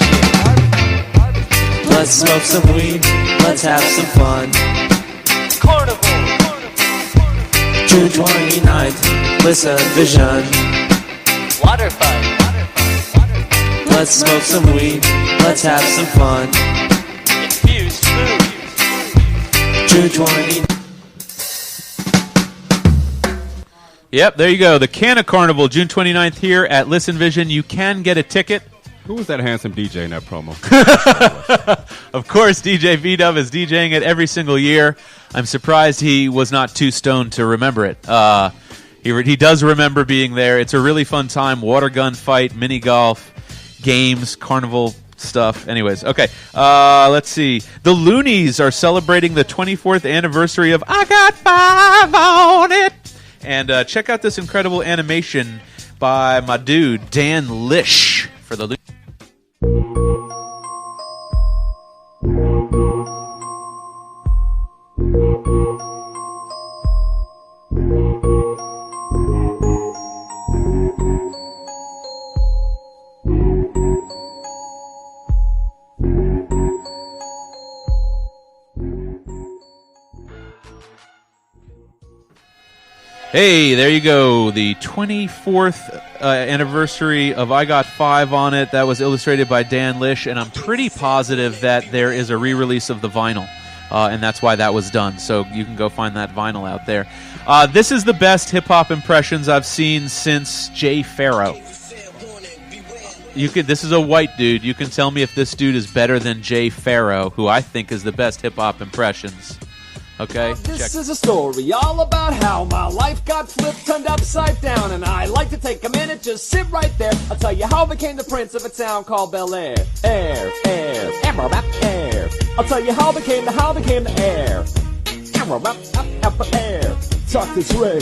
Let's smoke some weed, let's have some fun. Carnival. June 29th, listen, vision. Water fight. Let's smoke some weed, let's have some fun. Infused food. June 29th. Yep, there you go. The Canna Carnival, June 29th here at Listen Vision. You can get a ticket. Who was that handsome DJ in that promo? Of course, DJ V-Dub is DJing it every single year. I'm surprised he was not too stoned to remember it. He does remember being there. It's a really fun time. Water gun fight, mini golf, games, carnival stuff. Anyways, okay. Let's see. The Loonies are celebrating the 24th anniversary of I Got 5 on It. And check out this incredible animation by my dude, Dan Lish, for the Loonies. Hey, there you go. The 24th anniversary of I Got 5 on It. That was illustrated by Dan Lish, and I'm pretty positive that there is a re-release of the vinyl, and that's why that was done. So you can go find that vinyl out there. This is the best hip-hop impressions I've seen since Jay Pharoah. This is a white dude. You can tell me if this dude is better than Jay Pharoah, who I think is the best hip-hop impressions. Okay, this is a story all about how my life got flipped, turned upside down, and I like to take a minute, just sit right there. I'll tell you how I became the prince of a town called Bel Air. Air. I'll tell you how I became the heir. Air. Talk this way.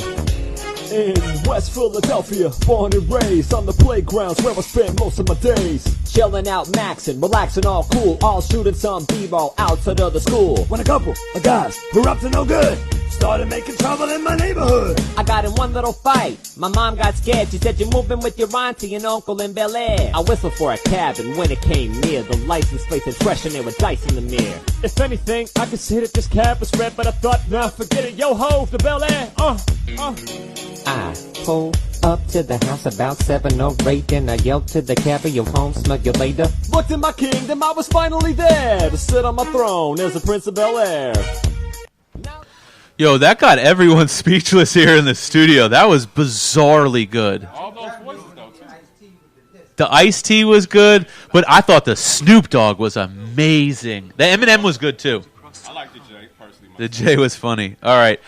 In West Philadelphia, born and raised on the playgrounds where I spend most of my days. Chilling out, maxing, relaxing, all cool, all shooting some b-ball outside of the school. When a couple of guys were up to no good started making trouble in my neighborhood. I got in one little fight. My mom got scared. She said, "You're moving with your auntie and uncle in Bel Air." I whistled for a cab, and when it came near, the license plate was fresh and there were dice in the mirror. If anything, I considered this cab was red, but I thought, nah, forget it. Yo ho, to Bel Air. I pulled up to the house about 7 or 8, and I yelled to the cabbie, "Yo home, smell you later." Looked in my kingdom, I was finally there to sit on my throne as the Prince of Bel Air. Yo, that got everyone speechless here in the studio. That was bizarrely good. All those voices, though, too. The Ice-T was good, but I thought the Snoop Dogg was amazing. The Eminem was good, too. I like the J, personally. The J was funny. All right.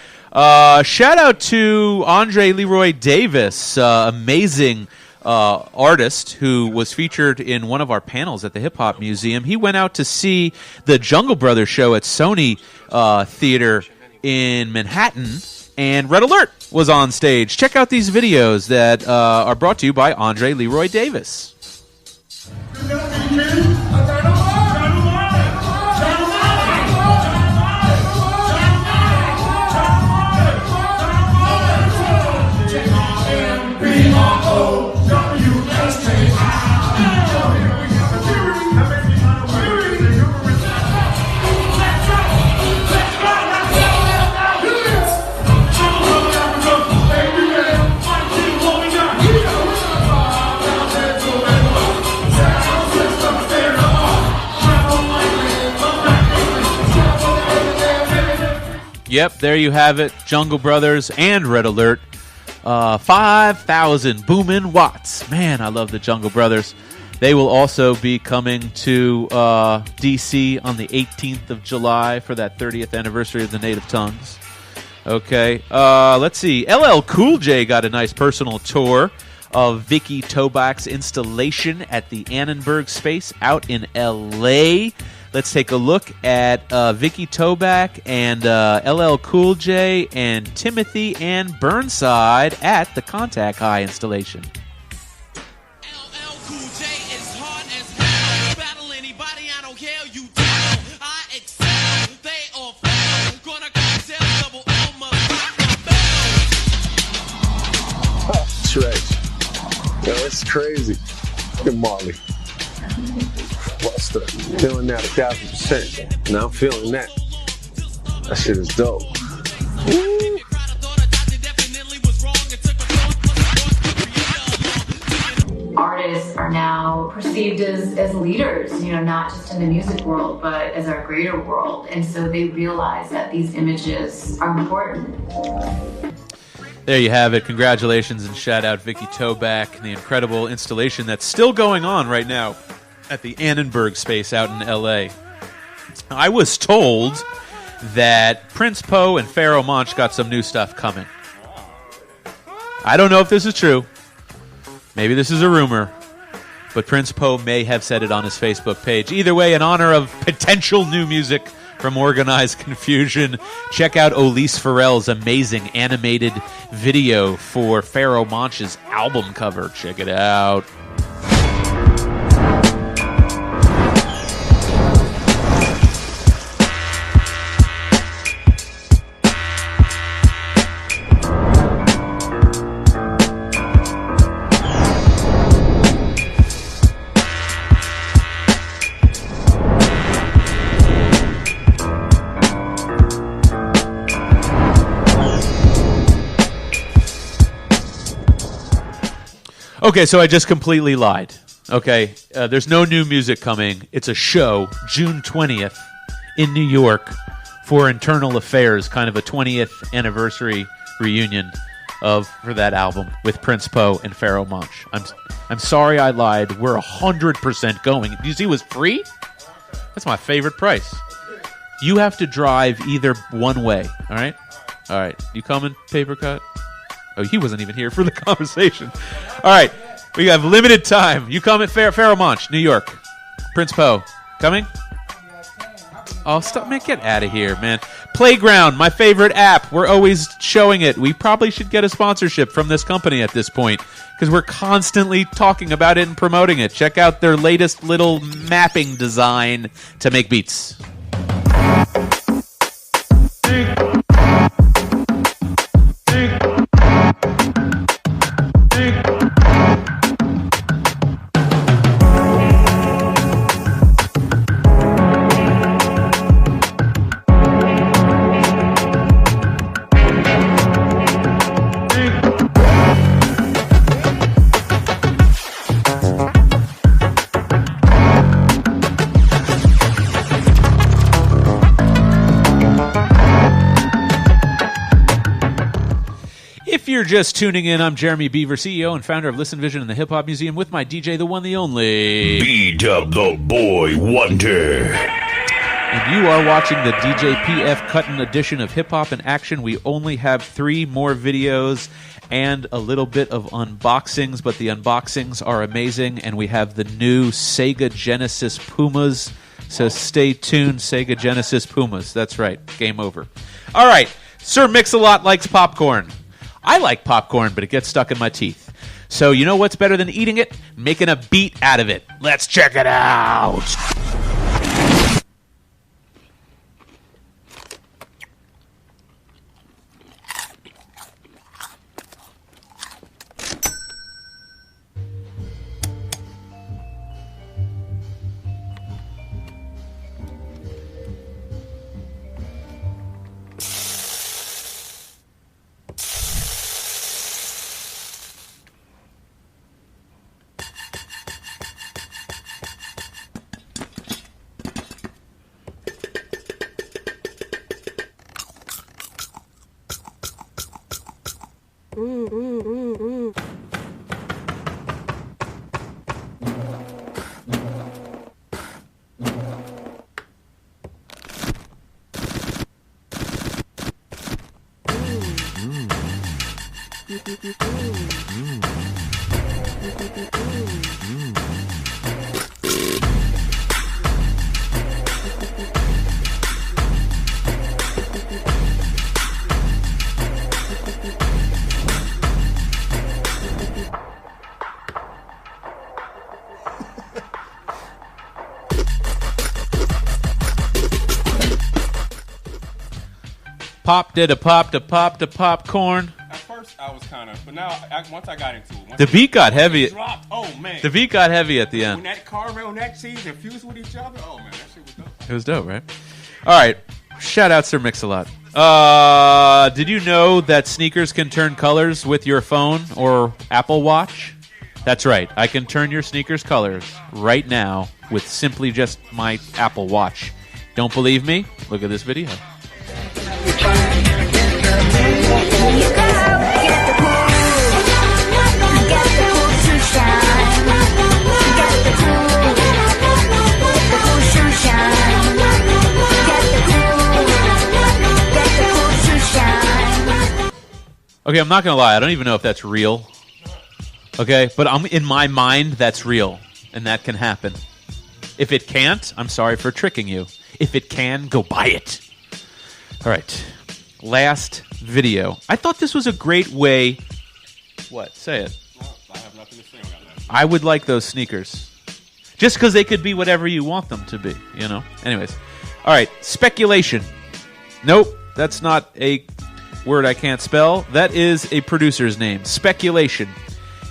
Shout out to Andre Leroy Davis, amazing artist who was featured in one of our panels at the Hip Hop Museum. He went out to see the Jungle Brothers show at Sony Theater in Manhattan, and Red Alert was on stage. Check out these videos that are brought to you by Andre Leroy Davis. Yep, there you have it. Jungle Brothers and Red Alert. 5,000 booming watts. Man, I love the Jungle Brothers. They will also be coming to D.C. on the 18th of July for that 30th anniversary of the Native Tongues. Okay, let's see. LL Cool J got a nice personal tour of Vicky Toback's installation at the Annenberg Space out in L.A. Let's take a look at Vicky Toback and LL Cool J and Timothy Ann Burnside at the Contact High installation. LL Cool J is hard as hell. Battle anybody, I don't care, you tell. I excel, they all fail. Gonna cocktail, double L, must rock my bell. Trey. Yo, it's crazy. Look at Marley. Buster. Feeling that 1,000%. Now I'm feeling that. That shit is dope. Woo. Artists are now perceived as leaders, not just in the music world, but as our greater world. And so they realize that these images are important. There you have it. Congratulations and shout out Vicky Toback and the incredible installation that's still going on right now at the Annenberg space out in L.A. I was told that Prince Poe and Pharoah Monch got some new stuff coming. I don't know if this is true. Maybe this is a rumor. But Prince Poe may have said it on his Facebook page. Either way, in honor of potential new music from Organized Confusion, check out Elise Farrell's amazing animated video for Pharoah Monch's album cover. Check it out. Okay, so I just completely lied. Okay, there's no new music coming. It's a show, June 20th, in New York for Internal Affairs, kind of a 20th anniversary reunion for that album with Prince Poe and Pharoah Monch. I'm sorry I lied. We're 100% going. Do you see it was free? That's my favorite price. You have to drive either one way, all right? All right, you coming, Paper Cut? Oh, he wasn't even here for the conversation. All right, we have limited time. You come at Pharoah Monch, New York. Prince Poe, coming? Oh, stop, man, get out of here, man. Playground, my favorite app. We're always showing it. We probably should get a sponsorship from this company at this point because we're constantly talking about it and promoting it. Check out their latest little mapping design to make beats. If you're just tuning in, I'm Jeremy Beaver, CEO and founder of Listen Vision and the Hip Hop Museum with my DJ, the one, the only... B-Dub the Boy Wonder. And you are watching the DJ PF Cuttin edition of Hip Hop in Action. We only have 3 more videos and a little bit of unboxings, but the unboxings are amazing, and we have the new Sega Genesis Pumas. So stay tuned, Sega Genesis Pumas. That's right. Game over. All right. Sir Mix-a-Lot likes popcorn. I like popcorn, but it gets stuck in my teeth. So you know what's better than eating it? Making a beat out of it. Let's check it out. Pop did a pop to pop to popcorn. At first, I was kind of, but now once I got into it, the beat got heavy. Dropped, oh man, the beat got heavy at the end. When that caramel and that cheese infused with each other, oh man, that shit was dope. It was dope, right? All right, shout out Sir Mix-a-Lot. Did you know that sneakers can turn colors with your phone or Apple Watch? That's right, I can turn your sneakers colors right now with simply just my Apple Watch. Don't believe me? Look at this video. Yeah. Okay, I'm not going to lie. I don't even know if that's real. Okay, but in my mind, that's real, and that can happen. If it can't, I'm sorry for tricking you. If it can, go buy it. All right, last video. I thought this was a great way... What? Say it. I have nothing to say on that. I would like those sneakers. Just because they could be whatever you want them to be, you know? Anyways. All right, speculation. Nope, that's not a word I can't spell. That is a producer's name, Speculation.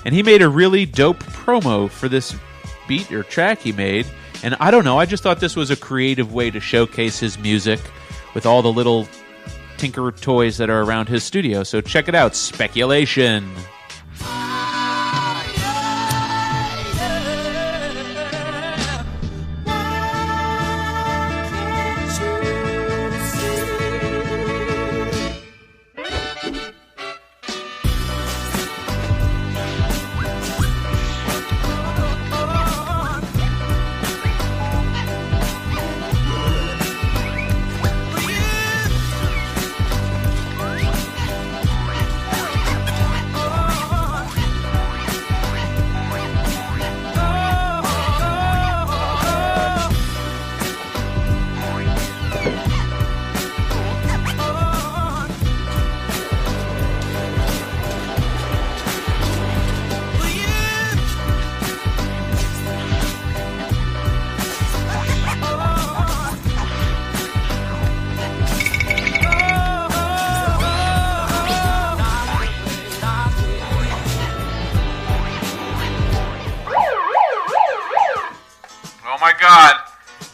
And he made a really dope promo for this beat or track he made. And I don't know, I just thought this was a creative way to showcase his music with all the little tinker toys that are around his studio. So check it out, Speculation.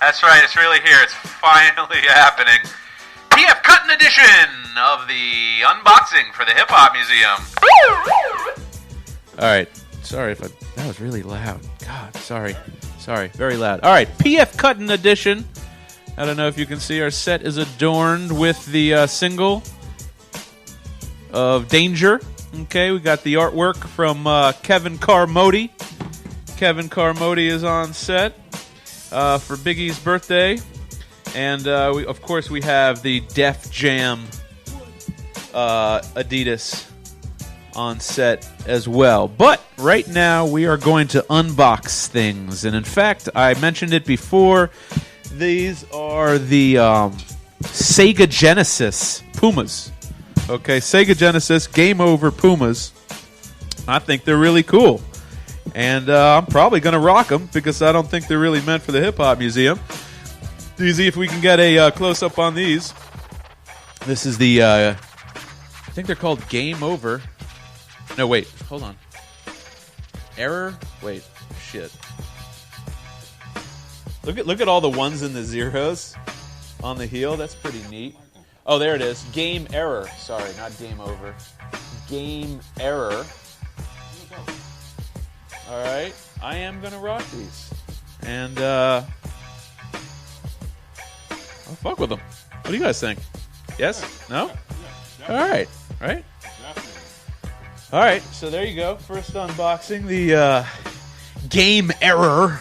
That's right, it's really here. It's finally happening. PF Cuttin edition of the unboxing for the Hip Hop Museum. All right, sorry if that was really loud. God, sorry, very loud. All right, PF Cuttin edition. I don't know if you can see our set is adorned with the single of Danger. Okay, we got the artwork from Kevin Carmody. Kevin Carmody is on set. For Biggie's birthday, and of course we have the Def Jam Adidas on set as well. But right now we are going to unbox things, and in fact I mentioned it before. These are the Sega Genesis Pumas. Okay, Sega Genesis Game Over Pumas. I think they're really cool. And I'm probably going to rock them because I don't think they're really meant for the Hip Hop Museum. Let's see if we can get a close-up on these. This is the, I think they're called Game Over. No, wait, hold on. Error? Wait, shit. Look at all the ones and the zeros on the heel. That's pretty neat. Oh, there it is. Game Error. Sorry, not Game Over. Game Error. All right, I am going to rock these. And I'll fuck with them. What do you guys think? Yes? No? All right. Right? All right, so there you go. First unboxing, the Game Error.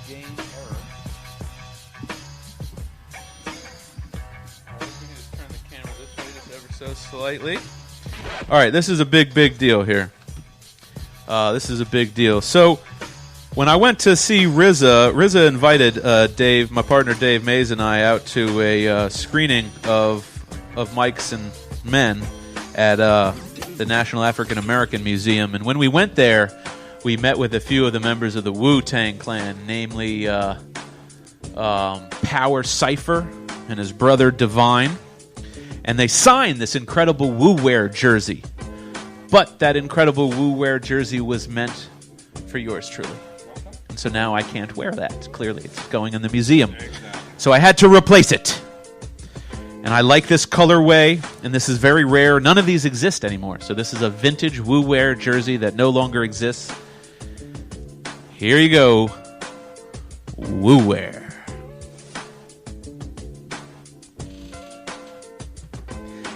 Game Error. All right, we can just turn the camera this way just ever so slightly. All right, this is a big deal here. This is a big deal. So, when I went to see RZA invited Dave, my partner Dave Mays, and I out to a screening of Mics and Men at the National African American Museum. And when we went there, we met with a few of the members of the Wu-Tang Clan, namely Power Cypher and his brother Divine. And they signed this incredible Wu-Wear jersey. But that incredible Wu-Wear jersey was meant for yours truly. And so now I can't wear that. Clearly, it's going in the museum. So I had to replace it. And I like this colorway, and this is very rare. None of these exist anymore. So this is a vintage Wu-Wear jersey that no longer exists. Here you go. Wu-Wear.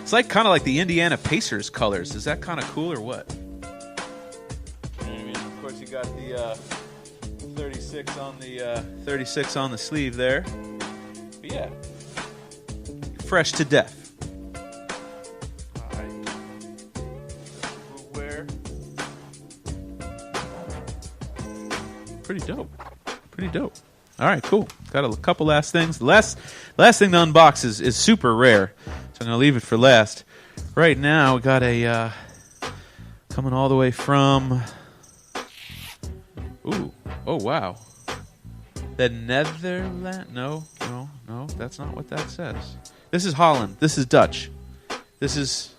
It's like kind of like the Indiana Pacers colors. Is that kind of cool or what? I mean, of course, you got the 36 on the 36 on the sleeve there. But yeah, fresh to death. All right. pretty dope. Pretty dope. All right, cool. Got a couple last things. Last thing to unbox is super rare, so I'm going to leave it for last. Right now, we got a coming all the way from... Ooh. Oh, wow. The Netherlands? No, that's not what that says. This is Holland. This is Dutch. This is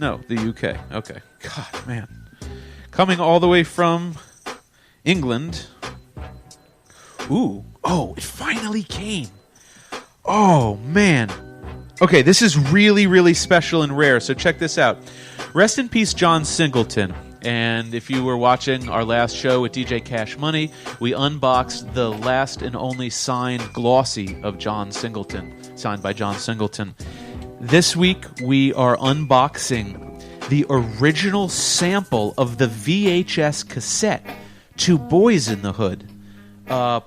no, the UK. Okay. God, man. Coming all the way from England. Ooh. Oh, it finally came. Oh, man. Okay, this is really, really special and rare, so check this out. Rest in peace, John Singleton. And if you were watching our last show with DJ Cash Money, we unboxed the last and only signed glossy of John Singleton, signed by John Singleton. This week, we are unboxing the original sample of the VHS cassette to Boys in the Hood.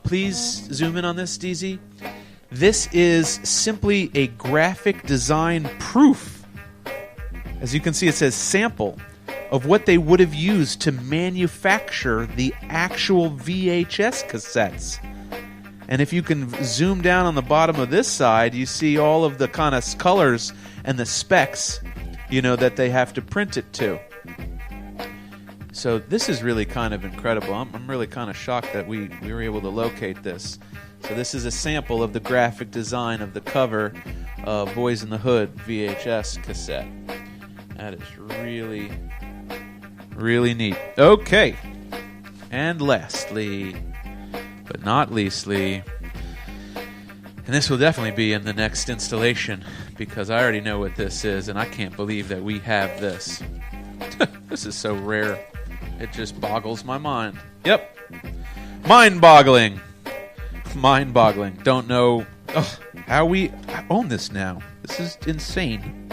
Please zoom in on this, DZ. This is simply a graphic design proof. As you can see, it says sample of what they would have used to manufacture the actual VHS cassettes. And if you can zoom down on the bottom of this side, you see all of the kind of colors and the specs, that they have to print it to. So this is really kind of incredible. I'm really kind of shocked that we were able to locate this. So this is a sample of the graphic design of the cover of Boys in the Hood VHS cassette. That is really, really neat. Okay. And lastly, but not leastly, and this will definitely be in the next installation because I already know what this is, and I can't believe that we have this. This is so rare. It just boggles my mind. Yep. Mind-boggling. Mind-boggling. Don't know how we own this now. This is insane.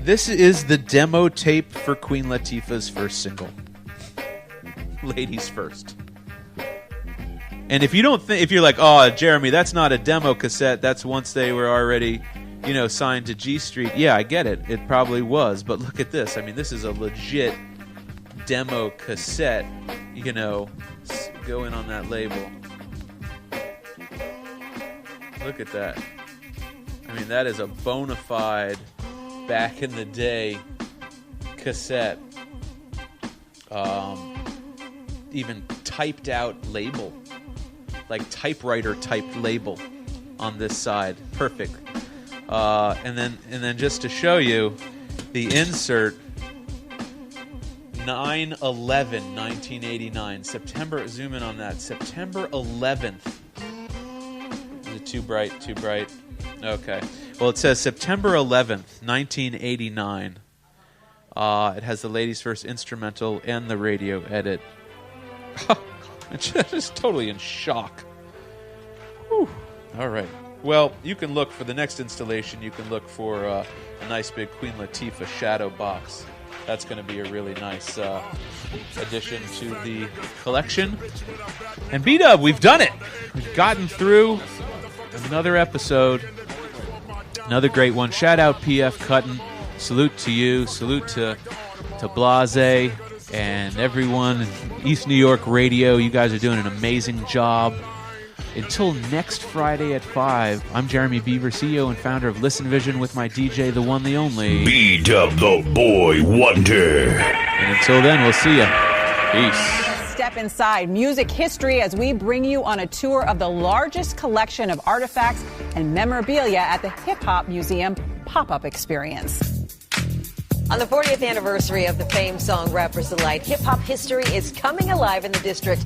This is the demo tape for Queen Latifah's first single. Ladies First. And if you don't think, if you're like, oh, Jeremy, that's not a demo cassette, that's once they were already, signed to G Street. Yeah, I get it. It probably was. But look at this. I mean, this is a legit demo cassette, go in on that label. Look at that. I mean, that is a bona fide, back in the day, cassette. Even typed out label. Like typewriter typed label on this side. Perfect. And then just to show you, the insert, 9/11/1989. September, zoom in on that. September 11th. Is it too bright? Too bright? Okay. Well, it says September 11th, 1989. It has the Ladies First instrumental and the radio edit. I'm just totally in shock. Whew. All right. Well, you can look for the next installation. You can look for a nice big Queen Latifah shadow box. That's going to be a really nice addition to the collection. And B-Dub, we've done it. We've gotten through another episode. Another great one. Shout out PF Cuttin. Salute to you. Salute to Blase and everyone in East New York Radio. You guys are doing an amazing job. Until next Friday at 5, I'm Jeremy Beaver, CEO and founder of Listen Vision, with my DJ, the one, the only B-Dub the Boy Wonder. And until then, we'll see ya. Peace. Step inside music history as we bring you on a tour of the largest collection of artifacts and memorabilia at the Hip Hop Museum pop-up experience. On the 40th anniversary of the famed song Rapper's Delight, hip-hop history is coming alive in the district.